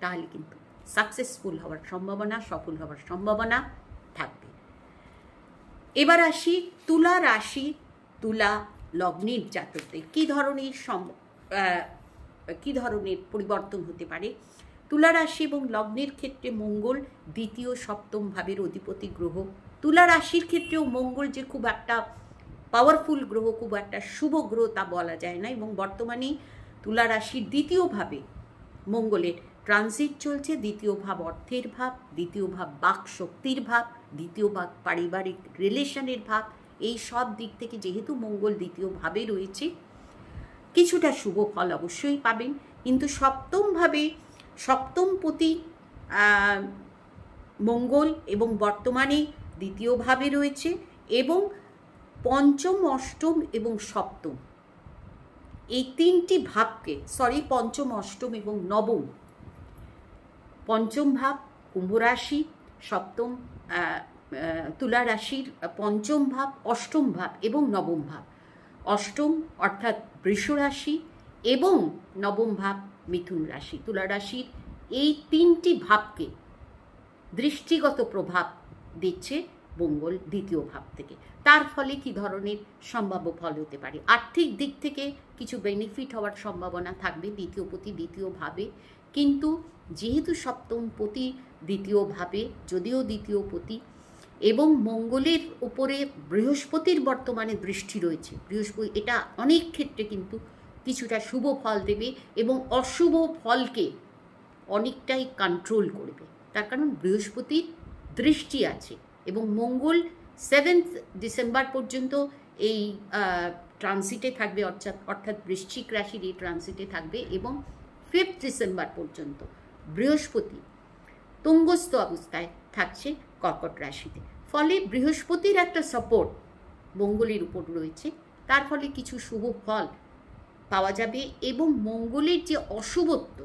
তাহলে কিন্তু সাকসেসফুল হওয়ার সম্ভাবনা, সফল হওয়ার সম্ভাবনা থাকবে। এবার আসি তুলা রাশি, তুলা লগ্নের জাতকদের কী ধরনের পরিবর্তন হতে পারে। তুলা রাশি এবং লগ্নের ক্ষেত্রে মঙ্গল দ্বিতীয় সপ্তম ভাবের অধিপতি গ্রহ। তুলা রাশির ক্ষেত্রেও মঙ্গল যে খুব একটা পাওয়ারফুল গ্রহ, খুব একটা শুভ গ্রহ তা বলা যায় না। এবং বর্তমানে তুলা রাশির দ্বিতীয় ভাবে মঙ্গলের ট্রানজিট চলছে। দ্বিতীয় ভাব অর্থের ভাব, দ্বিতীয় ভাব বাক শক্তির ভাব, দ্বিতীয় ভাব পারিবারিক রিলেশনের ভাব। এই সব দিক থেকে যেহেতু মঙ্গল দ্বিতীয় ভাবে রয়েছে, কিছুটা শুভ ফল অবশ্যই পাবেন। কিন্তু সপ্তমভাবে সপ্তমপতি মঙ্গল এবং বর্তমানে দ্বিতীয়ভাবে রয়েছে, এবং পঞ্চম, অষ্টম এবং সপ্তম, এই তিনটি ভাবকে, পঞ্চম, অষ্টম এবং নবম, পঞ্চম ভাব কুম্ভ রাশি, সপ্তম তুলা রাশির পঞ্চম ভাব, অষ্টম ভাব এবং নবম ভাব। অষ্টম অর্থাৎ বৃষ রাশি এবং নবম ভাব মিথুন রাশি। তুলা রাশির এই তিনটি ভাবকে দৃষ্টিগত প্রভাব দিচ্ছে মঙ্গল দ্বিতীয় ভাব থেকে। তার ফলে কি ধরনের সম্ভাব্য ফল হতে পারে? আর্থিক দিক থেকে কিছু বেনিফিট হওয়ার সম্ভাবনা থাকবে দ্বিতীয়পতি দ্বিতীয় ভাবে, কিন্তু যেহেতু সপ্তমপতি দ্বিতীয় ভাবে, যদিও দ্বিতীয়পতি, এবং মঙ্গলের উপরে বৃহস্পতির বর্তমানে দৃষ্টি রয়েছে, বৃহস্পতি এটা অনেক ক্ষেত্রে কিন্তু কিছুটা শুভ ফল দেবে এবং অশুভ ফলকে অনেকটাই কন্ট্রোল করবে। তার কারণ বৃহস্পতির দৃষ্টি আছে এবং মঙ্গল 7th ডিসেম্বর পর্যন্ত এই ট্রানজিটে থাকবে, অর্থাৎ বৃশ্চিক রাশির এই ট্রানজিটে থাকবে, এবং 5th ডিসেম্বর পর্যন্ত বৃহস্পতি তুঙ্গস্থ অবস্থায় থাকছে কর্কট রাশিতে। ফলে বৃহস্পতির একটা সাপোর্ট মঙ্গলের উপর রয়েছে, তার ফলে কিছু শুভ ফল পাওয়া যাবে এবং মঙ্গলের যে অশুভত্ব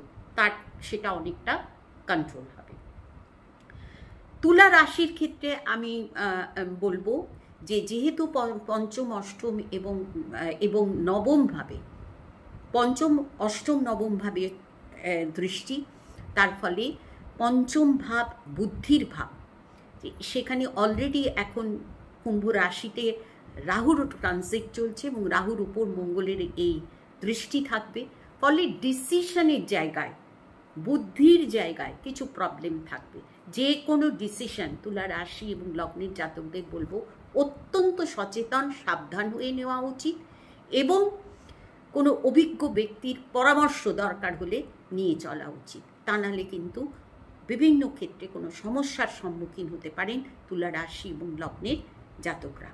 সেটা অনেকটা কন্ট্রোল হবে। তুলা রাশির ক্ষেত্রে আমি বলবো যে যেহেতু পঞ্চম, অষ্টম এবং নবম ভাবে, পঞ্চম, অষ্টম, নবম ভাবে দৃষ্টি, তার ফলে পঞ্চম ভাব বুদ্ধির ভাব, সেখানে অলরেডি এখন কুম্ভ রাশিতে রাহুর ট্রানজিট চলছে এবং রাহুর উপর মঙ্গলের এই দৃষ্টি থাকবে। ফলে ডিসিশনের জায়গায় বুদ্ধির জায়গায় কিছু প্রবলেম থাকবে। যে কোনো ডিসিশন তুলা রাশি এবং লগ্নের জাতকদের বলবো অত্যন্ত সচেতন সাবধান হয়ে নেওয়া উচিত, এবং কোনো অভিজ্ঞ ব্যক্তির পরামর্শ দরকার হলে নিয়ে চলা উচিত। তা নাহলে কিন্তু বিভিন্ন ক্ষেত্রে কোনো সমস্যার সম্মুখীন হতে পারেন তুলা রাশি এবং লগ্নের জাতকরা।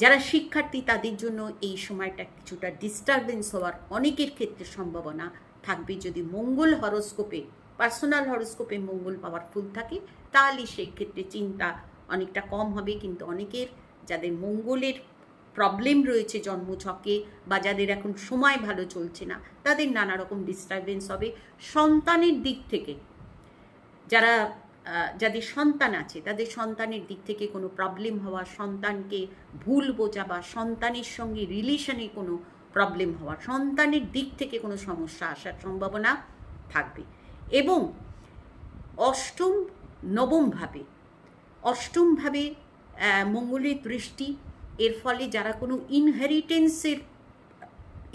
যারা শিক্ষার্থী তাদের জন্য এই সময়টা কিছুটা ডিস্টারবেন্স হওয়ার অনেকের ক্ষেত্রে সম্ভাবনা থাকবে। যদি মঙ্গল হরোস্কোপে, পার্সোনাল হরোস্কোপে মঙ্গল পাওয়ারফুল থাকে তাহলে সেই ক্ষেত্রে চিন্তা অনেকটা কম হবে। কিন্তু অনেকের যাদের মঙ্গলের প্রবলেম রয়েছে জন্মছকে, বা যাদের এখন সময় ভালো চলছে না, তাদের নানা রকম ডিস্টারবেন্স হবে। সন্তানের দিক থেকে যাদের সন্তান আছে তাদের সন্তানের দিক থেকে কোনো প্রবলেম হওয়া, সন্তানকে ভুল বোঝা বা সন্তানের সঙ্গে রিলেশনে কোনো প্রবলেম হওয়া, সন্তানের দিক থেকে কোনো সমস্যা আসার সম্ভাবনা থাকবে। এবং অষ্টমভাবে মঙ্গলের দৃষ্টি, এর ফলে যারা কোনো ইনহেরিটেন্সের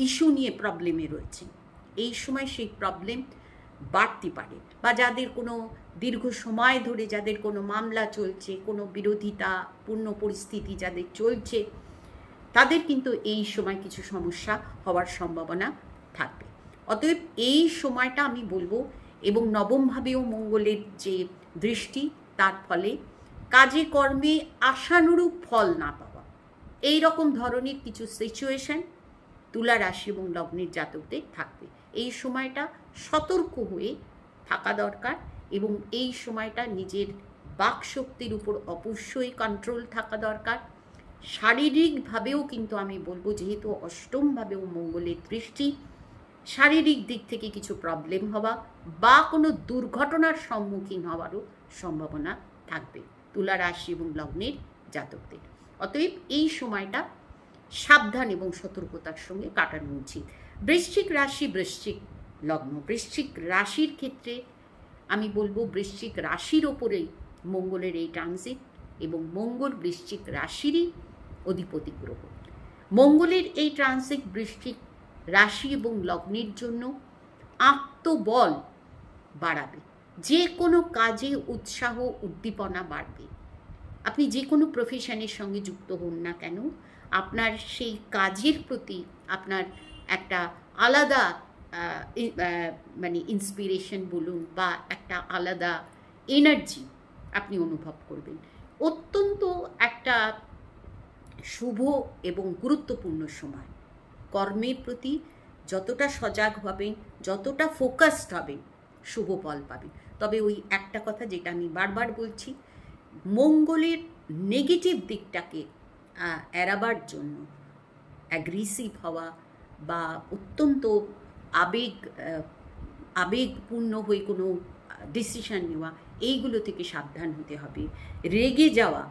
ইস্যু নিয়ে প্রবলেমে রয়েছে এই সময় সেই প্রবলেম বাড়তে পারে, বা যাদের কোনো দীর্ঘ সময় ধরে যাদের কোনো মামলা চলছে, কোনো বিরোধিতা পূর্ণ পরিস্থিতি যাদের চলছে, তাদের কিন্তু এই সময় কিছু সমস্যা হওয়ার সম্ভাবনা থাকবে। অতএব এই সময়টা আমি বলবো, এবং নবমভাবেও মঙ্গলের যে দৃষ্টি, তার ফলে কাজে কর্মে আশানুরূপ ফল না পাওয়া, এই রকম ধরনের কিছু সিচুয়েশন তুলা রাশি এবং লগ্নের জাতকদের থাকবে। এই সময়টা সতর্ক হয়ে থাকা দরকার, এবং এই সময়টা নিজের বাকশক্তির উপর অবশ্যই কন্ট্রোল থাকা দরকার। শারীরিকভাবেও কিন্তু আমি বলবো, যেহেতু অষ্টমভাবেও মঙ্গলের দৃষ্টি, শারীরিক দিক থেকে কিছু প্রবলেম হওয়া বা কোনো দুর্ঘটনার সম্মুখীন হওয়ারও সম্ভাবনা থাকবে তুলা রাশি এবং লগ্নের জাতকদের। অতএব এই সময়টা সাবধান এবং সতর্কতার সঙ্গে কাটানো উচিত। বৃশ্চিক রাশি, বৃশ্চিক লগ্ন, বৃশ্চিক রাশির ক্ষেত্রে আমি বলবো বৃশ্চিক রাশির ওপরেই মঙ্গলের এই ট্রানজিট, এবং মঙ্গল বৃশ্চিক রাশিরই অধিপতি গ্রহ। মঙ্গলের এই ট্রানজিট বৃশ্চিক রাশি এবং লগ্নের জন্য আত্মবল বাড়াবে, যে কোনো কাজে উৎসাহ উদ্দীপনা বাড়বে। আপনি যে কোনো প্রফেশনের সঙ্গে যুক্ত হন না কেন, আপনার সেই কাজের প্রতি আপনার একটা আলাদা মানে ইন্সপিরেশন বলুন, বা একটা আলাদা এনার্জি আপনি অনুভব করবেন। অত্যন্ত একটা শুভ এবং গুরুত্বপূর্ণ সময়। কর্মের প্রতি যতটা সজাগ হবেন, যতটা ফোকাসড হবেন, শুভ ফল পাবেন। তবে ওই একটা কথা যেটা আমি বারবার বলছি, মঙ্গলের নেগেটিভ দিকটাকে এড়াবার জন্য অ্যাগ্রেসিভ হওয়া বা অত্যন্ত আবেগপূর্ণ হয়ে কোনো ডিসিশন নেওয়া, এইগুলো থেকে সাবধান হতে হবে। রেগে যাওয়া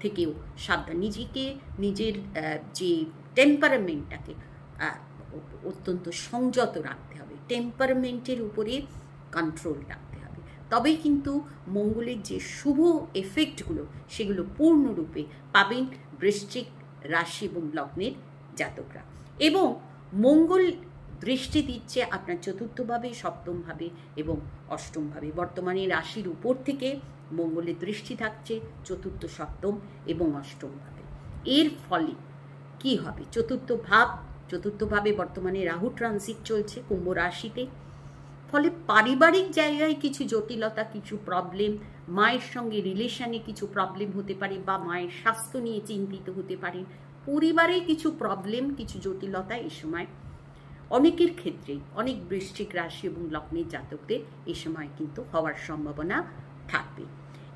থেকেও সাবধান, নিজের যে টেম্পারামেন্টটাকে অত্যন্ত সংযত রাখতে হবে, টেম্পারমেন্টের উপরে কন্ট্রোল রাখতে হবে। তবেই কিন্তু মঙ্গলের যে শুভ এফেক্টগুলো সেগুলো পূর্ণরূপে পাবেন বৃশ্চিক রাশি এবং লগ্নের জাতকরা। এবং মঙ্গল দৃষ্টি দিচ্ছে আপনার চতুর্থভাবে, সপ্তমভাবে এবং অষ্টমভাবে। বর্তমানে রাশির উপর থেকে মঙ্গলের দৃষ্টি থাকছে চতুর্থ, সপ্তম এবং অষ্টমভাবে। এর ফলে কি হবে? চতুর্থভাবে বর্তমানে রাহু ট্রানজিট চলছে কুম্ভ রাশিতে। ফলে পারিবারিক জায়গায় কিছু জটিলতা, কিছু প্রবলেম, মায়ের সঙ্গে রিলেশনে কিছু প্রবলেম হতে পারে, বা মায়ের স্বাস্থ্য নিয়ে চিন্তিত হতে পারেন। পরিবারে কিছু প্রবলেম, কিছু জটিলতা এই সময় অনেকের ক্ষেত্রেই, অনেক বৃশ্চিক রাশি এবং লগ্নের জাতকদের এই সময় কিন্তু হওয়ার সম্ভাবনা থাকবে।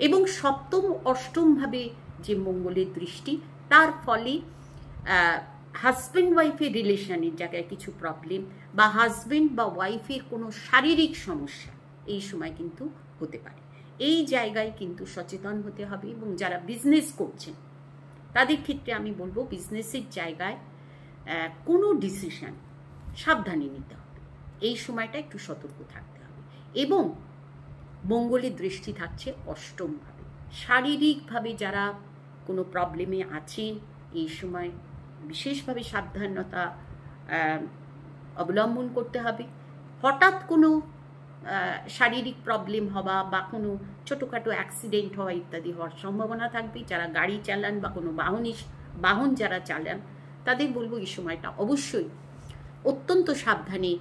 এবং সপ্তম অষ্টমভাবে যে মঙ্গলের দৃষ্টি, তার ফলে হাজব্যান্ড ওয়াইফের রিলেশনের জায়গায় কিছু প্রবলেম, বা হাজব্যান্ড বা ওয়াইফের কোনো শারীরিক সমস্যা এই সময় কিন্তু হতে পারে। এই জায়গায় কিন্তু সচেতন হতে হবে। এবং যারা বিজনেস করছেন তাদের ক্ষেত্রে আমি বলবো, বিজনেসের জায়গায় কোনো ডিসিশন সাবধানে নিতে হবে, এই সময়টা একটু সতর্ক থাকতে হবে। এবং মঙ্গলের দৃষ্টি থাকছে অষ্টমভাবে। শারীরিকভাবে যারা কোনো প্রবলেমে আছেন এই সময় বিশেষভাবে সাবধানতা অবলম্বন করতে হবে। হঠাৎ কোনো শারীরিক প্রবলেম হওয়া বা কোনো ছোটোখাটো অ্যাক্সিডেন্ট হওয়া ইত্যাদি হওয়ার সম্ভাবনা থাকবে। যারা গাড়ি চালান বা কোনো বাহন যারা চালান তাদের বলবো এই সময়টা অবশ্যই অত্যন্ত সাবধানে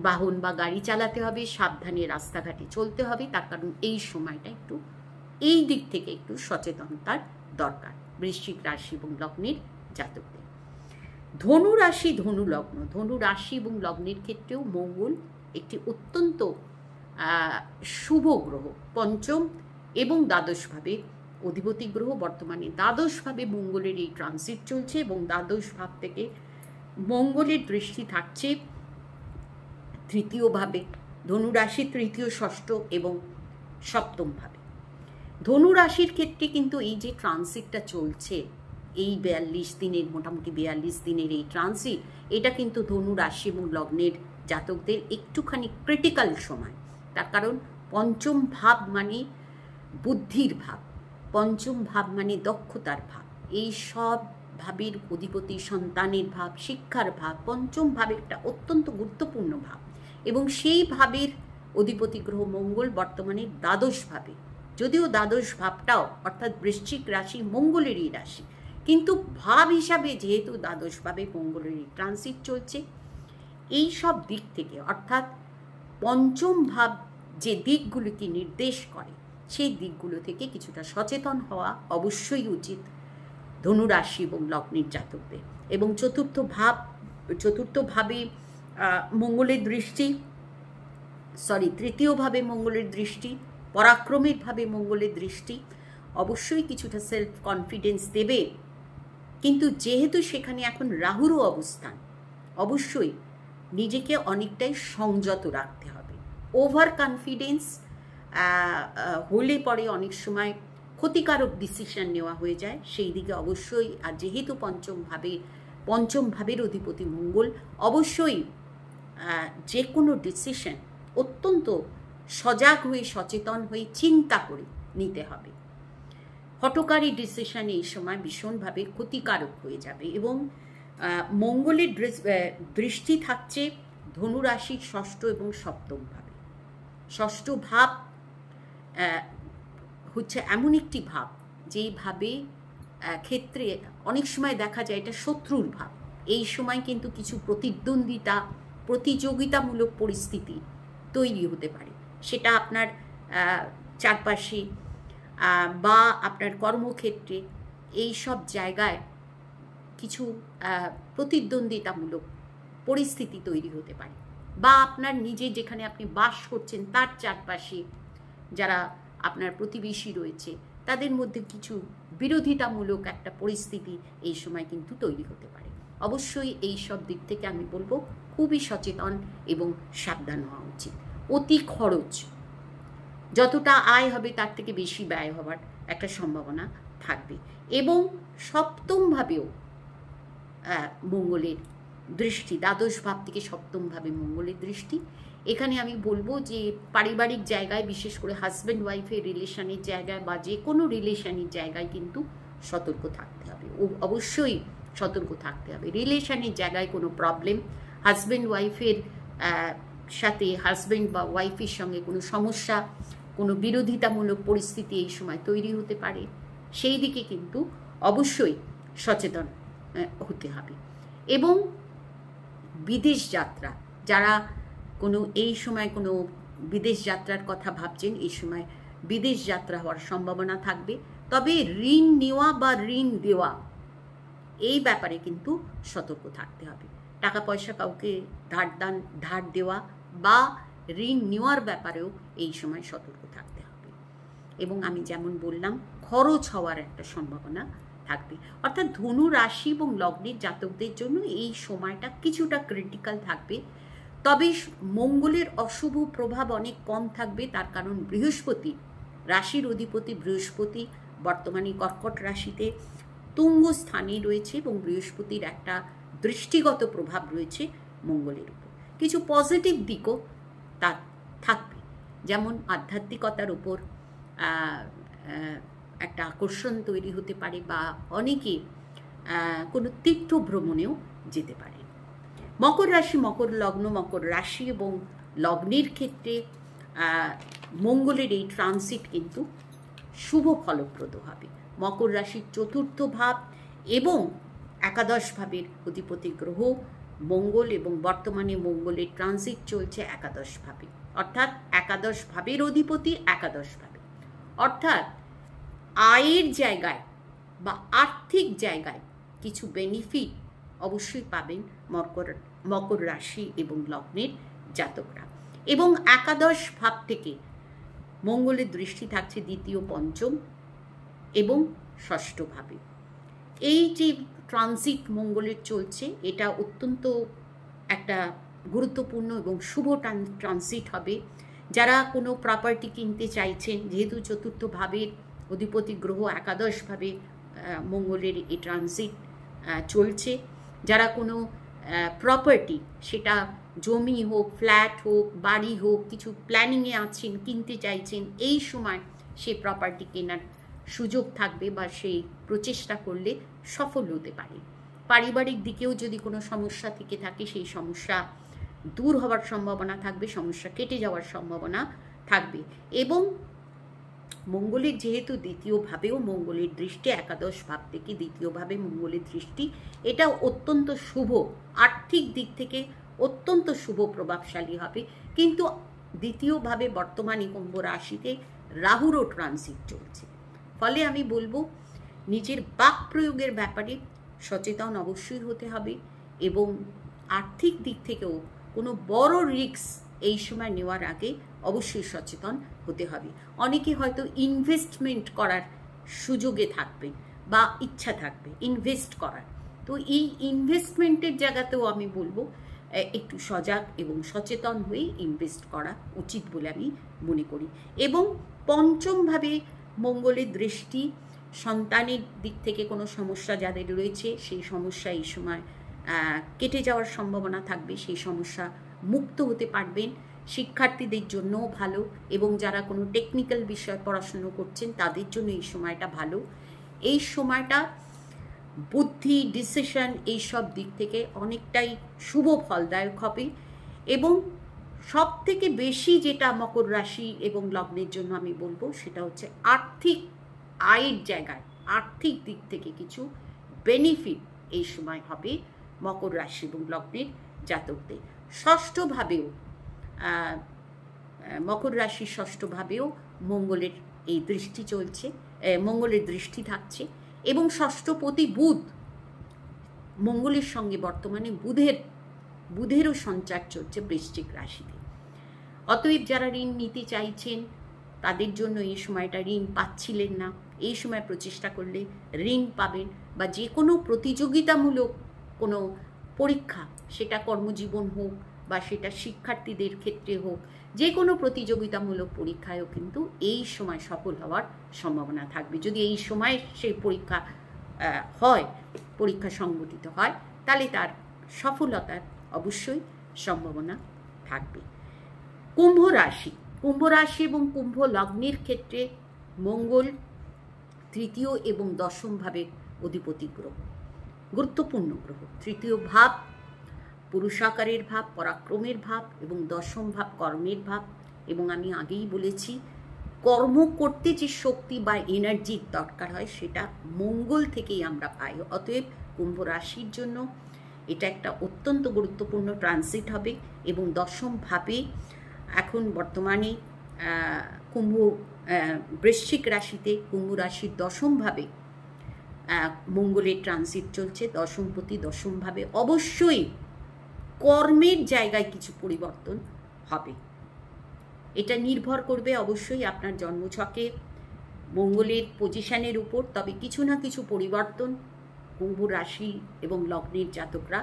বাহন বা গাড়ি চালাতে হবে, সাবধানে রাস্তাঘাটে চলতে হবে। তার কারণ এই সময়টা একটু এই দিক থেকে একটু সচেতনতার দরকার বৃশ্চিক রাশি এবং লগ্নের জাতকদের। ধনু রাশি, ধনু লগ্ন, ধনু রাশি এবং লগ্নের ক্ষেত্রেও মঙ্গল একটি অত্যন্ত শুভ গ্রহ। পঞ্চম এবং দ্বাদশভাবে অধিপতি গ্রহ। বর্তমানে দ্বাদশভাবে মঙ্গলের এই ট্রানজিট চলছে এবং দ্বাদশ ভাব থেকে মঙ্গলের দৃষ্টি থাকছে তৃতীয়ভাবে, ধনু রাশি তৃতীয়, ষষ্ঠ এবং সপ্তম ভাবে। ধনু রাশির ক্ষেত্রে কিন্তু এই যে ট্রানজিটটা চলছে, এই 42 দিনের, মোটামুটি 42 দিনের এই ট্রানজিট, এটা কিন্তু ধনু রাশি এবং লগ্নের জাতকদের একটুখানি ক্রিটিক্যাল সময়। তার কারণ পঞ্চম ভাব মানে বুদ্ধির ভাব, পঞ্চম ভাব মানে দক্ষতার ভাব, এই সব ভাবের অধিপতি সন্তানের ভাব, শিক্ষার ভাব। পঞ্চম ভাব একটা অত্যন্ত গুরুত্বপূর্ণ ভাব এবং সেই ভাবের অধিপতি গ্রহ মঙ্গল বর্তমানে দ্বাদশ ভাবে। যদিও দ্বাদশ ভাবটাও অর্থাৎ বৃশ্চিক রাশি মঙ্গলেরই রাশি, কিন্তু ভাব হিসাবে যেহেতু দ্বাদশভাবে মঙ্গলেরই ট্রানজিট চলছে, এই সব দিক থেকে অর্থাৎ পঞ্চম ভাব যে দিকগুলিকে নির্দেশ করে সেই দিকগুলো থেকে কিছুটা সচেতন হওয়া অবশ্যই উচিত ধনু রাশি এবং লগ্নের জাতকদের। এবং চতুর্থভাবে মঙ্গলের দৃষ্টি, তৃতীয়ভাবে মঙ্গলের দৃষ্টি, পরাক্রমের ভাবে মঙ্গলের দৃষ্টি অবশ্যই কিছুটা সেলফ কনফিডেন্স দেবে, কিন্তু যেহেতু সেখানে এখন রাহুরও অবস্থান, অবশ্যই নিজেকে অনেকটাই সংযত রাখতে হবে। ওভার কনফিডেন্স হলে পরে অনেক সময় ক্ষতিকারক ডিসিশন নেওয়া হয়ে যায়, সেই দিকে অবশ্যই। আর যেহেতু পঞ্চম ভাবের অধিপতি মঙ্গল, অবশ্যই যে কোনো ডিসিশন অত্যন্ত সজাগ হয়ে, সচেতন হয়ে, চিন্তা করে নিতে হবে। হঠকারী ডিসিশন এই সময় ভীষণভাবে ক্ষতিকারক হয়ে যাবে। এবং মঙ্গলের দৃষ্টি থাকছে ধনু রাশির ষষ্ঠ এবং সপ্তম ভাবে। ষষ্ঠ ভাব হচ্ছে এমন একটি ভাব যেই ভাবে ক্ষেত্রে অনেক সময় দেখা যায় এটা শত্রুর ভাব। এই সময় কিন্তু কিছু প্রতিদ্বন্দ্বিতা, প্রতিযোগিতামূলক পরিস্থিতি তৈরি হতে পারে, সেটা আপনার চারপাশে বা আপনার কর্মক্ষেত্রে, এই সব জায়গায় কিছু প্রতিদ্বন্দ্বিতামূলক পরিস্থিতি তৈরি হতে পারে। বা আপনার নিজে যেখানে আপনি বাস করছেন তার চারপাশে যারা আপনার প্রতিবেশী রয়েছে তাদের মধ্যে কিছু বিরোধিতামূলক একটা পরিস্থিতি এই সময় কিন্তু তৈরি হতে পারে। অবশ্যই এই সব দিক থেকে আমি বলবো খুবই সচেতন এবং সাবধান হওয়া উচিত। অতি খরচ, যতটা আয় হবে তার থেকে বেশি ব্যয় হওয়ার একটা সম্ভাবনা থাকবে। এবং সপ্তমভাবেও মঙ্গলের দৃষ্টি, দ্বাদশ ভাব থেকে সপ্তমভাবে মঙ্গলের দৃষ্টি। এখানে আমি বলবো যে পারিবারিক জায়গায়, বিশেষ করে হাজব্যান্ড ওয়াইফের রিলেশনের জায়গায় বা যে কোনো রিলেশনের জায়গায় কিন্তু সতর্ক থাকতে হবে, অবশ্যই সতর্ক থাকতে হবে। রিলেশনের জায়গায় কোনো প্রবলেম, হাজব্যান্ড ওয়াইফের সাথে, হাজব্যান্ড বা ওয়াইফের সঙ্গে কোনো সমস্যা, কোনো বিরোধিতামূলক পরিস্থিতি এই সময় তৈরি হতে পারে, সেই দিকে কিন্তু অবশ্যই সচেতন হতে হবে। এবং বিদেশ যাত্রা, যারা এই সময় কোনো বিদেশ যাত্রার কথা ভাবছেন, এই সময় বিদেশ যাত্রা হওয়ার সম্ভাবনা থাকবে। তবে ঋণ নেওয়া বা ঋণ দেওয়া এই ব্যাপারে কিন্তু সতর্ক থাকতে হবে। টাকা পয়সা কাউকে ধার দেওয়া বা ঋণ নেওয়ার ব্যাপারেও এই সময় সতর্ক থাকতে হবে। এবং আমি যেমন বললাম, খরচ হওয়ার একটা সম্ভাবনা থাকবে। অর্থাৎ ধনু রাশি এবং লগ্নের জাতকদের জন্য এই সময়টা কিছুটা ক্রিটিক্যাল থাকবে। তবে মঙ্গলের অশুভ প্রভাব অনেক কম থাকবে, তার কারণ বৃহস্পতি, রাশির অধিপতি বৃহস্পতি বর্তমানে কর্কট রাশিতে তুঙ্গ স্থানে রয়েছে এবং বৃহস্পতির একটা দৃষ্টিগত প্রভাব রয়েছে মঙ্গলের উপর। কিছু পজিটিভ দিকও তার থাকবে, যেমন আধ্যাত্মিকতার উপর একটা আকর্ষণ তৈরি হতে পারে বা অনেকে কোনো তীর্থ ভ্রমণেও যেতে পারে। মকর রাশি, মকর লগ্ন, মকর রাশি এবং লগ্নের ক্ষেত্রে মঙ্গলের এই ট্রানজিট কিন্তু শুভ ফলপ্রদ হবে। মকর রাশির চতুর্থ ভাব এবং একাদশ ভাবের অধিপতি গ্রহ মঙ্গল, এবং বর্তমানে মঙ্গলের ট্রানজিট চলছে একাদশ ভাবে, অর্থাৎ একাদশ ভাবের অধিপতি একাদশ ভাবে, অর্থাৎ আয়ের জায়গায় বা আর্থিক জায়গায় কিছু বেনিফিট অবশ্যই পাবেন মকর রাশি এবং লগ্নের জাতকরা। এবং একাদশ ভাব থেকে মঙ্গলের দৃষ্টি থাকছে দ্বিতীয়, পঞ্চম এবং ষষ্ঠ ভাবে। এই যে ট্রানজিট মঙ্গলের চলছে, এটা অত্যন্ত একটা গুরুত্বপূর্ণ এবং শুভ ট্রানজিট হবে। যারা কোনো প্রপার্টি কিনতে চাইছেন, যেহেতু চতুর্থ ভাবের অধিপতি গ্রহ একাদশভাবে মঙ্গলের এই ট্রানজিট চলছে, যারা কোনো প্রপার্টি, সেটা জমি হোক, ফ্ল্যাট হোক, বাড়ি হোক, কিছু প্ল্যানিংয়ে আছেন, কিনতে চাইছেন, এই সময় সেই প্রপার্টি কেনার সুযোগ থাকবে বা সেই প্রচেষ্টা করলে সফল হতে পারে। পারিবারিক দিকেও যদি কোনো সমস্যা থেকে থাকে, সেই সমস্যা দূর হওয়ার সম্ভাবনা থাকবে, সমস্যা কেটে যাওয়ার সম্ভাবনা থাকবে। এবং মঙ্গলের যেহেতু দ্বিতীয়ভাবেও মঙ্গলের দৃষ্টি, একাদশ ভাব থেকে দ্বিতীয়ভাবে মঙ্গলের দৃষ্টি, এটা অত্যন্ত শুভ, আর্থিক দিক থেকে অত্যন্ত শুভ প্রভাবশালী হবে। কিন্তু দ্বিতীয়ভাবে বর্তমানে কুম্ভ রাশিতে রাহুরও ট্রানজিট চলছে, ফলে আমি বলবো নিজের বাক প্রয়োগের ব্যাপারে সচেতন অবশ্যই হতে হবে, এবং আর্থিক দিক থেকেও কোনো বড় রিস্ক এই সময় নেওয়ার আগে অবশ্যই সচেতন হতে হবে। অনেকে হয়তো ইনভেস্টমেন্ট করার সুযোগে থাকবে বা ইচ্ছা থাকবে ইনভেস্ট করার, তো এই ইনভেস্টমেন্টের জায়গাতেও আমি বলবো একটু সজাগ এবং সচেতন হয়ে ইনভেস্ট করা উচিত বলে আমি মনে করি। এবং পঞ্চমভাবে মঙ্গলের দৃষ্টি, সন্তানের দিক থেকে কোনো সমস্যা যাদের রয়েছে, সেই সমস্যা এই সময় কেটে যাওয়ার সম্ভাবনা থাকবে, সেই সমস্যা মুক্ত হতে পারবেন। শিক্ষার্থীদের জন্যও ভালো, এবং যারা কোনো টেকনিক্যাল বিষয় পড়াশুনো করছেন তাদের জন্য এই সময়টা ভালো। এই সময়টা বুদ্ধি, ডিসিশন, এইসব দিক থেকে অনেকটাই শুভ ফলদায়ক হবে। এবং সব থেকে বেশি যেটা মকর রাশি এবং লগ্নের জন্য আমি বলবো, সেটা হচ্ছে আর্থিক আয়ের জায়গায়, আর্থিক দিক থেকে কিছু বেনিফিট এই সময় হবে মকর রাশি এবং লগ্নের জাতকদের। ষষ্ঠভাবেও মকর রাশির ষষ্ঠভাবেও মঙ্গলের এই দৃষ্টি চলছে, মঙ্গলের দৃষ্টি থাকছে, এবং ষষ্ঠপতি বুধ, মঙ্গলের সঙ্গে বর্তমানে বুধেরও সঞ্চার চলছে বৃশ্চিক রাশিতে। অতএব যারা ঋণ নিতে চাইছেন তাদের জন্য এই সময়টা, ঋণ পাচ্ছিলেন না, এই সময় প্রচেষ্টা করলে ঋণ পাবেন। বা যে কোনো প্রতিযোগিতামূলক কোনো পরীক্ষা, সেটা কর্মজীবন হোক বা সেটা শিক্ষার্থীদের ক্ষেত্রে হোক, যে কোনো প্রতিযোগিতামূলক পরীক্ষায়ও কিন্তু এই সময় সফল হওয়ার সম্ভাবনা থাকবে। যদি এই সময় সেই পরীক্ষা হয়, পরীক্ষা সংগঠিত হয়, তাহলে তার সফলতার অবশ্যই সম্ভাবনা থাকবে। কুম্ভ রাশি এবং কুম্ভ লগ্নের ক্ষেত্রে মঙ্গল তৃতীয় এবং দশম ভাবের অধিপতি গ্রহ, গুরুত্বপূর্ণ গ্রহ। তৃতীয় ভাব পুরুষাকারের ভাব, পরাক্রমের ভাব, এবং দশম ভাব কর্মের ভাব। এবং আমি আগেই বলেছি, কর্ম করতে যে শক্তি বা এনার্জির দরকার হয়, সেটা মঙ্গল থেকেই আমরা পাই। অতএব কুম্ভ রাশির জন্য এটা একটা অত্যন্ত গুরুত্বপূর্ণ ট্রানজিট হবে। এবং দশম ভাবে এখন বর্তমানে বৃশ্চিক রাশিতে কুম্ভ রাশির দশম ভাবে মঙ্গলের ট্রানজিট চলছে, দশমপতি দশম ভাবে। অবশ্যই কর্মের জায়গায় কিছু পরিবর্তন হবে, এটা নির্ভর করবে অবশ্যই আপনার জন্মছকে মঙ্গলের পজিশনের উপর। তবে কিছু না কিছু পরিবর্তন কুম্ভ রাশি এবং লগ্নের জাতকরা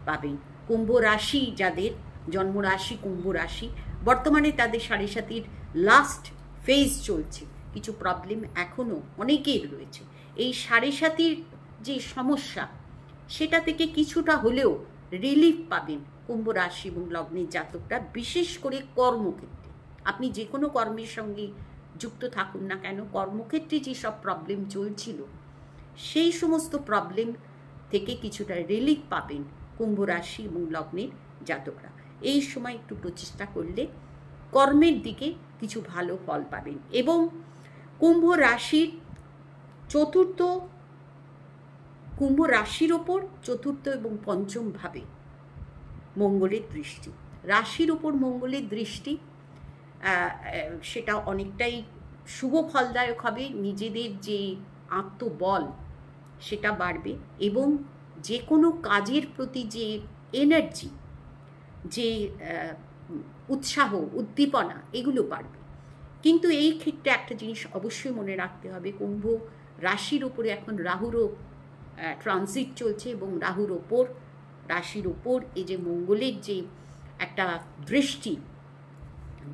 পাবেন। কুম্ভ রাশি যাদের জন্মরাশি কুম্ভ রাশি, বর্তমানে তাদের সাড়ে সাতির লাস্ট ফেজ চলছে, কিছু প্রবলেম এখনও অনেকের রয়েছে। এই সাড়ে সাতির যে সমস্যা, সেটা থেকে কিছুটা হলেও রিলিফ পাবেন কুম্ভ রাশি এবং লগ্নের জাতকরা, বিশেষ করে কর্মক্ষেত্রে। আপনি যে কোনো কর্মের সঙ্গে যুক্ত থাকুন না কেন, কর্মক্ষেত্রে যেসব প্রবলেম চলছিল, সেই সমস্ত প্রবলেম থেকে কিছুটা রিলিফ পাবেন কুম্ভ রাশি এবং লগ্নের জাতকরা। এই সময় একটু প্রচেষ্টা করলে কর্মের দিকে কিছু ভালো ফল পাবেন। এবং কুম্ভ রাশির ওপর চতুর্থ এবং পঞ্চম ভাবে মঙ্গলের দৃষ্টি। রাশির ওপর মঙ্গলের দৃষ্টি সেটা অনেকটাই শুভ ফলদায়ক হবে। নিজেদের যে আত্মবল সেটা বাড়বে এবং যে কোনো কাজের প্রতি যে এনার্জি, যে উৎসাহ, উদ্দীপনা, এগুলো বাড়বে। কিন্তু এই ক্ষেত্রে একটা জিনিস অবশ্যই মনে রাখতে হবে, কুম্ভ রাশির ওপরে এখন রাহুরও ট্রানজিট চলছে এবং রাশির ওপর এই যে মঙ্গলের যে একটা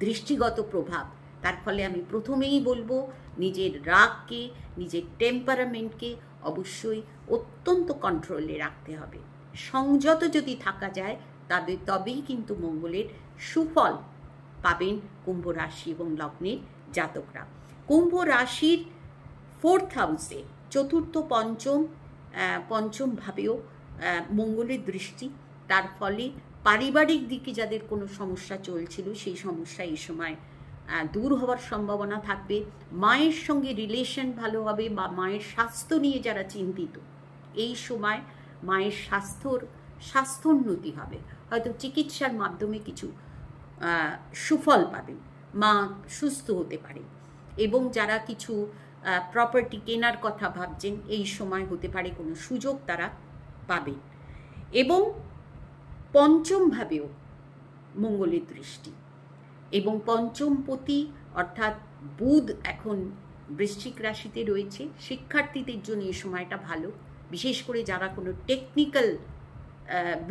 দৃষ্টিগত প্রভাব, তার ফলে আমি প্রথমেই বলবো নিজের রাগকে, নিজের টেম্পারামেন্টকে অবশ্যই অত্যন্ত কন্ট্রোলে রাখতে হবে। সংযত যদি থাকা যায় তবেই কিন্তু মঙ্গলের সুফল পাবেন কুম্ভ রাশি এবং লগ্নের জাতকরা। কুম্ভ রাশির 4th হাউসে চতুর্থ পঞ্চম ভাবেও মঙ্গলের দৃষ্টি, তার ফলে পারিবারিক দিকে যাদের কোনো সমস্যা চলছিল সেই সমস্যা এই সময় দূর হওয়ার সম্ভাবনা থাকবে। মায়ের সঙ্গে রিলেশন ভালো হবে বা মায়ের স্বাস্থ্য নিয়ে যারা চিন্তিত, এই সময় মায়ের স্বাস্থ্যোন্নতি হবে, হয়তো চিকিৎসার মাধ্যমে কিছু সুফল পাবেন, মা সুস্থ হতে পারে। এবং যারা কিছু প্রপার্টি কেনার কথা ভাবছেন, এই সময় হতে পারে কোনো সুযোগ তারা পাবেন। এবং পঞ্চম ভাবেও মঙ্গলের দৃষ্টি, এবং পঞ্চমপতি অর্থাৎ বুধ এখন বৃশ্চিক রাশিতে রয়েছে। শিক্ষার্থীদের জন্য এই সময়টা ভালো, বিশেষ করে যারা কোনো টেকনিক্যাল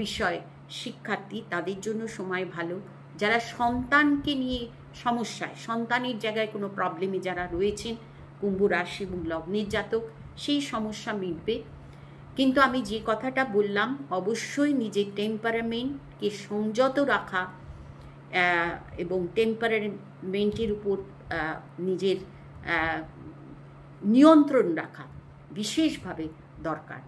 বিষয় শিক্ষার্থী তাদের জন্য সময় ভালো। যারা সন্তানকে নিয়ে সমস্যায়, সন্তানের জায়গায় কোনো প্রবলেমে যারা রয়েছেন কুম্ভ রাশি এবং লগ্নের জাতক, সেই সমস্যা মিটবে। কিন্তু আমি যে কথাটা বললাম, অবশ্যই নিজের টেম্পারামেন্টকে সংযত রাখা এবং টেম্পারামেন্টের উপর নিজের নিয়ন্ত্রণ রাখা বিশেষভাবে দরকার।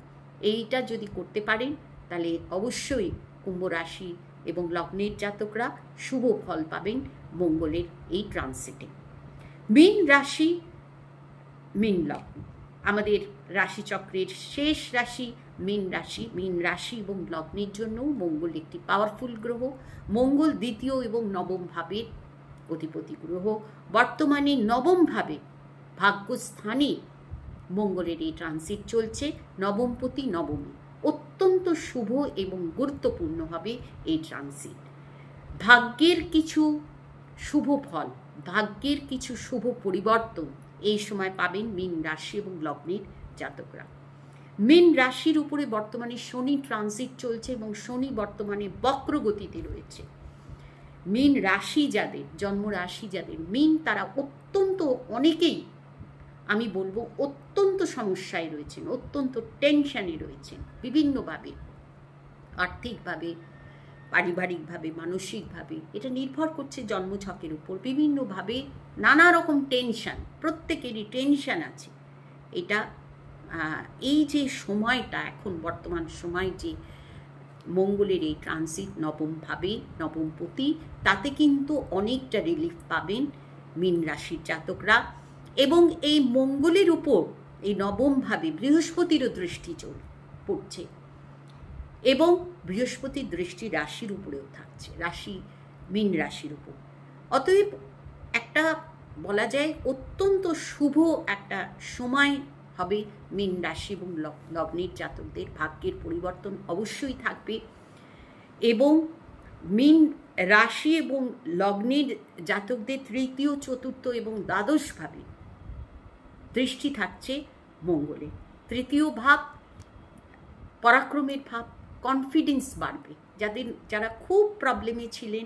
এইটা যদি করতে পারেন তাহলে অবশ্যই কুম্ভ রাশি এবং লগ্নের জাতকরা শুভ ফল পাবেন মঙ্গলের এই ট্রানজিটে। মীন রাশি, মীন লগ্ন, আমাদের রাশিচক্রের শেষ রাশি মীন রাশি। মীন রাশি এবং লগ্নের জন্য মঙ্গল একটি পাওয়ারফুল গ্রহ। মঙ্গল দ্বিতীয় এবং নবম ভাবের অধিপতি গ্রহ। বর্তমানে নবম ভাবে ভাগ্যস্থানে মঙ্গলের এই ট্রানজিট চলছে। নবমপতি নবমী, অত্যন্ত শুভ এবং গুরুত্বপূর্ণ হবে এই ট্রানজিট। ভাগ্যের কিছু শুভ ফল, ভাগ্যের কিছু শুভ পরিবর্তন এই সময় পাবেন মীন রাশি এবং লগ্নের জাতকরা। মীন রাশির উপরে বর্তমানে শনি ট্রানজিট চলছে এবং শনি বর্তমানে বক্রগতিতে রয়েছে। মীন রাশি যাদের, জন্ম রাশি যাদের মীন, তারা অনেকেই আমি বলবো অত্যন্ত সমস্যায় রয়েছেন, অত্যন্ত টেনশনে রয়েছেন, বিভিন্নভাবে, আর্থিকভাবে, পারিবারিকভাবে, মানসিকভাবে। এটা নির্ভর করছে জন্মছকের উপর। বিভিন্নভাবে নানা রকম টেনশন, প্রত্যেকেরই টেনশন আছে। এটা এই যে সময়টা এখন বর্তমান সময়, যে মঙ্গলের এই ট্রানজিট নবম ভাবে, নবমপতি, তাতে কিন্তু অনেকটা রিলিফ পাবেন মীন রাশির জাতকরা। এবং এই মঙ্গলের উপর এই নবম ভাবে বৃহস্পতিরও দৃষ্টি পড়ছে এবং বৃহস্পতির দৃষ্টি রাশির উপরেও থাকছে, মীন রাশির উপর। অতএব একটা বলা যায় অত্যন্ত শুভ একটা সময় হবে মীন রাশি এবং লগ্নের জাতকদের। ভাগ্যের পরিবর্তন অবশ্যই থাকবে। এবং মীন রাশি এবং লগ্নের জাতকদের তৃতীয়, চতুর্থ এবং দ্বাদশ ভাবে দৃষ্টি থাকছে মঙ্গলে। তৃতীয় ভাব পরাক্রমের ভাব, কনফিডেন্স বাড়বে। যারা খুব প্রবলেমে ছিলেন,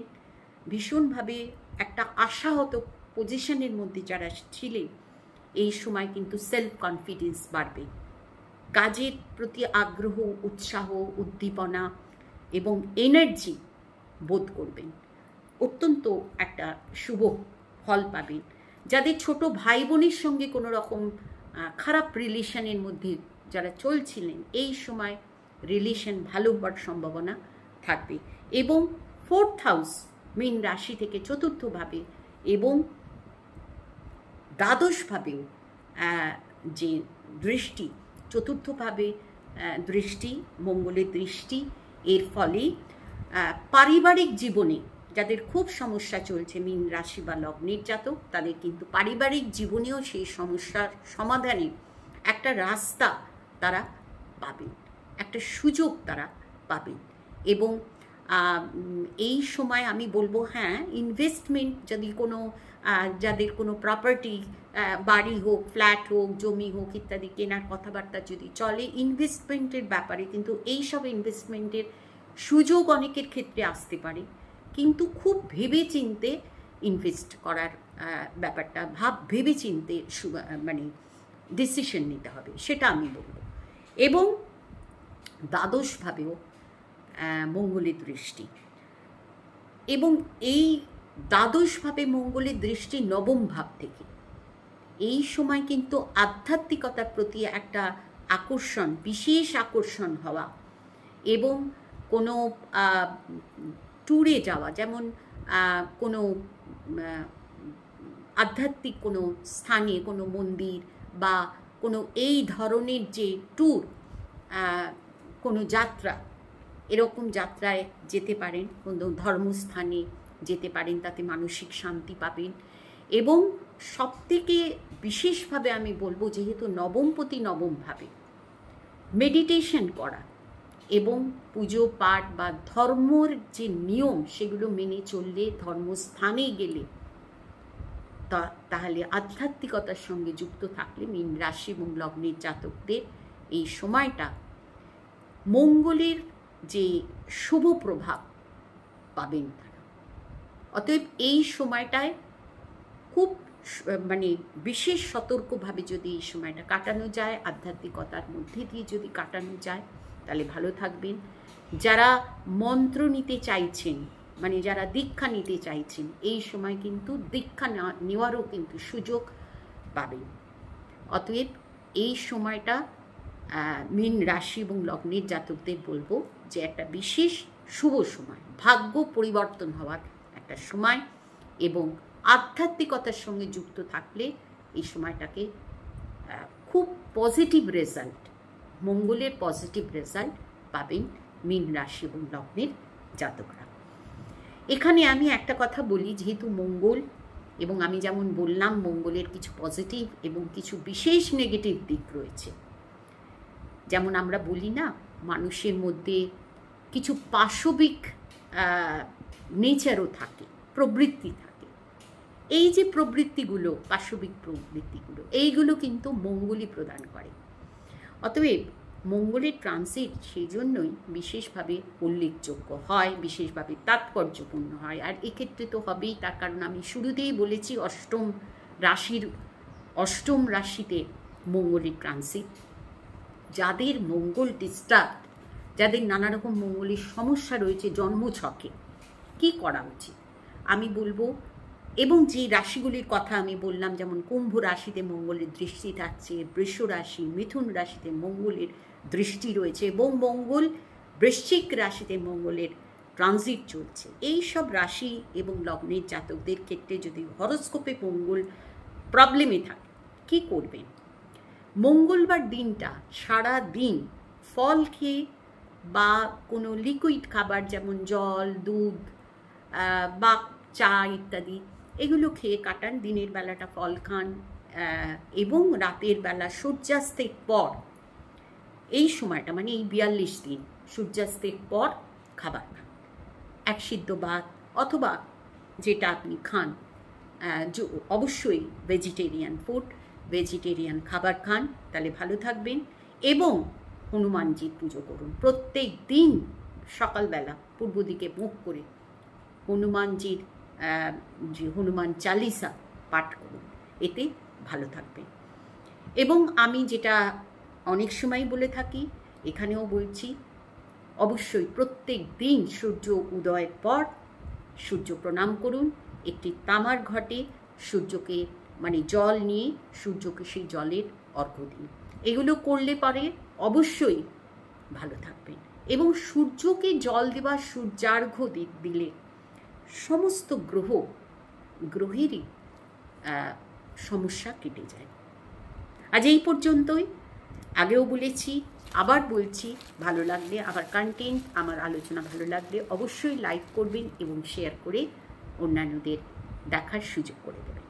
ভীষণভাবে একটা আশাহত পজিশনের মধ্যে যারা ছিলেন, এই সময় কিন্তু সেলফ কনফিডেন্স বাড়বে। কাজের প্রতি আগ্রহ, উৎসাহ, উদ্দীপনা এবং এনার্জি বোধ করবেন। অত্যন্ত একটা শুভ ফল পাবেন। যাদের ছোট ভাই বোনের সঙ্গে কোনো রকম খারাপ রিলেশনের মধ্যে যারা চলছিলেন, এই সময় রিলেশন ভালো হওয়ার সম্ভাবনা থাকবে। এবং 4th হাউস মীন রাশি থেকে চতুর্থভাবে এবং দ্বাদশভাবেও যে দৃষ্টি, চতুর্থভাবে দৃষ্টি, মঙ্গলের দৃষ্টি, এর ফলে পারিবারিক জীবনে যাদের খুব সমস্যা চলছে মীন রাশি বা লগ্নের জাতক, তাদের কিন্তু পারিবারিক জীবনেও সেই সমস্যার সমাধানে একটা রাস্তা তারা পাবেন, একটা সুযোগ তারা পাবেন। এবং এই সময় আমি বলবো হ্যাঁ, ইনভেস্টমেন্ট যদি কোনো যাদের কোনো প্রপার্টি, বাড়ি হোক, ফ্ল্যাট হোক, জমি হোক ইত্যাদি কেনার কথাবার্তা যদি চলে, ইনভেস্টমেন্টের ব্যাপারে কিন্তু এইসব ইনভেস্টমেন্টের সুযোগ অনেকের ক্ষেত্রে আসতে পারে, কিন্তু খুব ভেবে চিনতে ইনভেস্ট করার ব্যাপারটা ভেবে চিনতে মানে ডিসিশন নিতে হবে, সেটা আমি বলবো। এবং দ্বাদশভাবেও মঙ্গলের দৃষ্টি, এবং এই দ্বাদশভাবে মঙ্গলের দৃষ্টি নবম ভাব থেকে এই সময় কিন্তু আধ্যাত্মিকতার প্রতি একটা আকর্ষণ, বিশেষ আকর্ষণ হওয়া, এবং কোনো ট্যুরে যাওয়া, যেমন কোনো আধ্যাত্মিক কোনো স্থানে, কোনো মন্দির বা কোনো এই ধরনের যে ট্যুর, কোনো যাত্রা, এরকম যাত্রায় যেতে পারেন, কোনো ধর্মস্থানে যেতে পারেন, তাতে মানসিক শান্তি পাবেন। এবং সবথেকে বিশেষভাবে আমি বলবো, যেহেতু নবমপতি নবমভাবে, মেডিটেশন করা এবং পুজো পাঠ বা ধর্মর যে নিয়ম সেগুলো মেনে চললে, ধর্মস্থানে গেলে, তাহলে আধ্যাত্মিকতার সঙ্গে যুক্ত থাকলে মীন রাশি এবং লগ্নের জাতকদের এই সময়টা মঙ্গলের যে শুভ প্রভাব পাবেন তারা। অতএব এই সময়টায় খুব মানে বিশেষ সতর্কভাবে যদি এই সময়টা কাটানো যায়, আধ্যাত্মিকতার মধ্যে দিয়ে যদি কাটানো যায়, তাহলে ভালো থাকবেন। যারা মন্ত্র নিতে চাইছেন, মানে যারা দীক্ষা নিতে চাইছেন, এই সময় কিন্তু দীক্ষা নেওয়ারও কিন্তু সুযোগ পাবেন। অতএব এই সময়টা মীন রাশি এবং লগ্নের জাতকদের বলবো যে একটা বিশেষ শুভ সময়, ভাগ্য পরিবর্তন হওয়ার একটা সময়, এবং আধ্যাত্মিকতার সঙ্গে যুক্ত থাকলে এই সময়টাকে খুব পজিটিভ রেজাল্ট, মঙ্গলের পজিটিভ রেজাল্ট পাবেন মীন রাশি এবং লগ্নের জাতকরা। এখানে আমি একটা কথা বলি, যেহেতু মঙ্গল, এবং আমি যেমন বললাম মঙ্গলের কিছু পজিটিভ এবং কিছু বিশেষ নেগেটিভ দিক রয়েছে। যেমন আমরা বলি না, মানুষের মধ্যে কিছু পাশবিক নেচারও থাকে, প্রবৃত্তি থাকে। এই যে প্রবৃত্তিগুলো, পাশবিক প্রবৃত্তিগুলো, এইগুলো কিন্তু মঙ্গলই প্রদান করে। অতএব মঙ্গলের ট্রানজিট সেই জন্যই বিশেষভাবে উল্লেখযোগ্য হয়, বিশেষভাবে তাৎপর্যপূর্ণ হয়। আর এক্ষেত্রে তো হবেই, তার কারণ আমি শুরুতেই বলেছি অষ্টম রাশিতে মঙ্গলের ট্রানজিট। যাদের মঙ্গল ডিস্টার্ব, যাদের নানা রকম মঙ্গলের সমস্যা রয়েছে জন্মছকে, কি করা উচিত আমি বলবো। এবং যে রাশিগুলির কথা আমি বললাম, যেমন কুম্ভ রাশিতে মঙ্গলের দৃষ্টি থাকছে, বৃষ রাশি, মিথুন রাশিতে মঙ্গলের দৃষ্টি রয়েছে, এবং মঙ্গল বৃশ্চিক রাশিতে মঙ্গলের ট্রানজিট চলছে। এই সব রাশি এবং লগ্নের জাতকদের ক্ষেত্রে যদি হরোস্কোপে মঙ্গল প্রবলেমে থাকে, কি করবেন? মঙ্গলবার দিনটা সারা দিন ফল খেয়ে বা কোনো লিকুইড খাবার, যেমন জল, দুধ বা চা ইত্যাদি, এগুলো খেয়ে কাটান। দিনের বেলাটা ফল খান, এবং রাতের বেলা সূর্যাস্তের পর, এই সময়টা মানে এই 42 দিন সূর্যাস্তের পর খাবার খান, এক সিদ্ধ ভাত অথবা যেটা আপনি খান, অবশ্যই ভেজিটেরিয়ান ফুড, ভেজিটেরিয়ান খাবার খান, তাহলে ভালো থাকবেন। এবং হনুমানজির পুজো করুন প্রত্যেক দিন সকালবেলা, পূর্ব দিকে মুখ করে হনুমানজির যে হনুমান চালিসা পাঠ করুন, এতে ভালো থাকবেন। এবং আমি যেটা অনেক সময় বলে থাকি, এখানেও বলছি, অবশ্যই প্রত্যেক দিন সূর্য উদয়ের পর সূর্য প্রণাম করুন। একটি তামার ঘটে সূর্যকে মানে জল নিয়ে সূর্যকে সেই জলের অর্ঘ্য দিন। এগুলো করলে পরে অবশ্যই ভালো থাকবেন। এবং সূর্যকে জল দেওয়া, সূর্যার্ঘ্য দিলে সমস্ত গ্রহেরই সমস্যা কেটে যায়। আজ এই পর্যন্তই। আগেও বলেছি, আবার বলছি, ভালো লাগলে, আমার কন্টেন্ট, আমার আলোচনা ভালো লাগলে অবশ্যই লাইক করবেন এবং শেয়ার করে অন্যান্যদের দেখার সুযোগ করে দেবেন।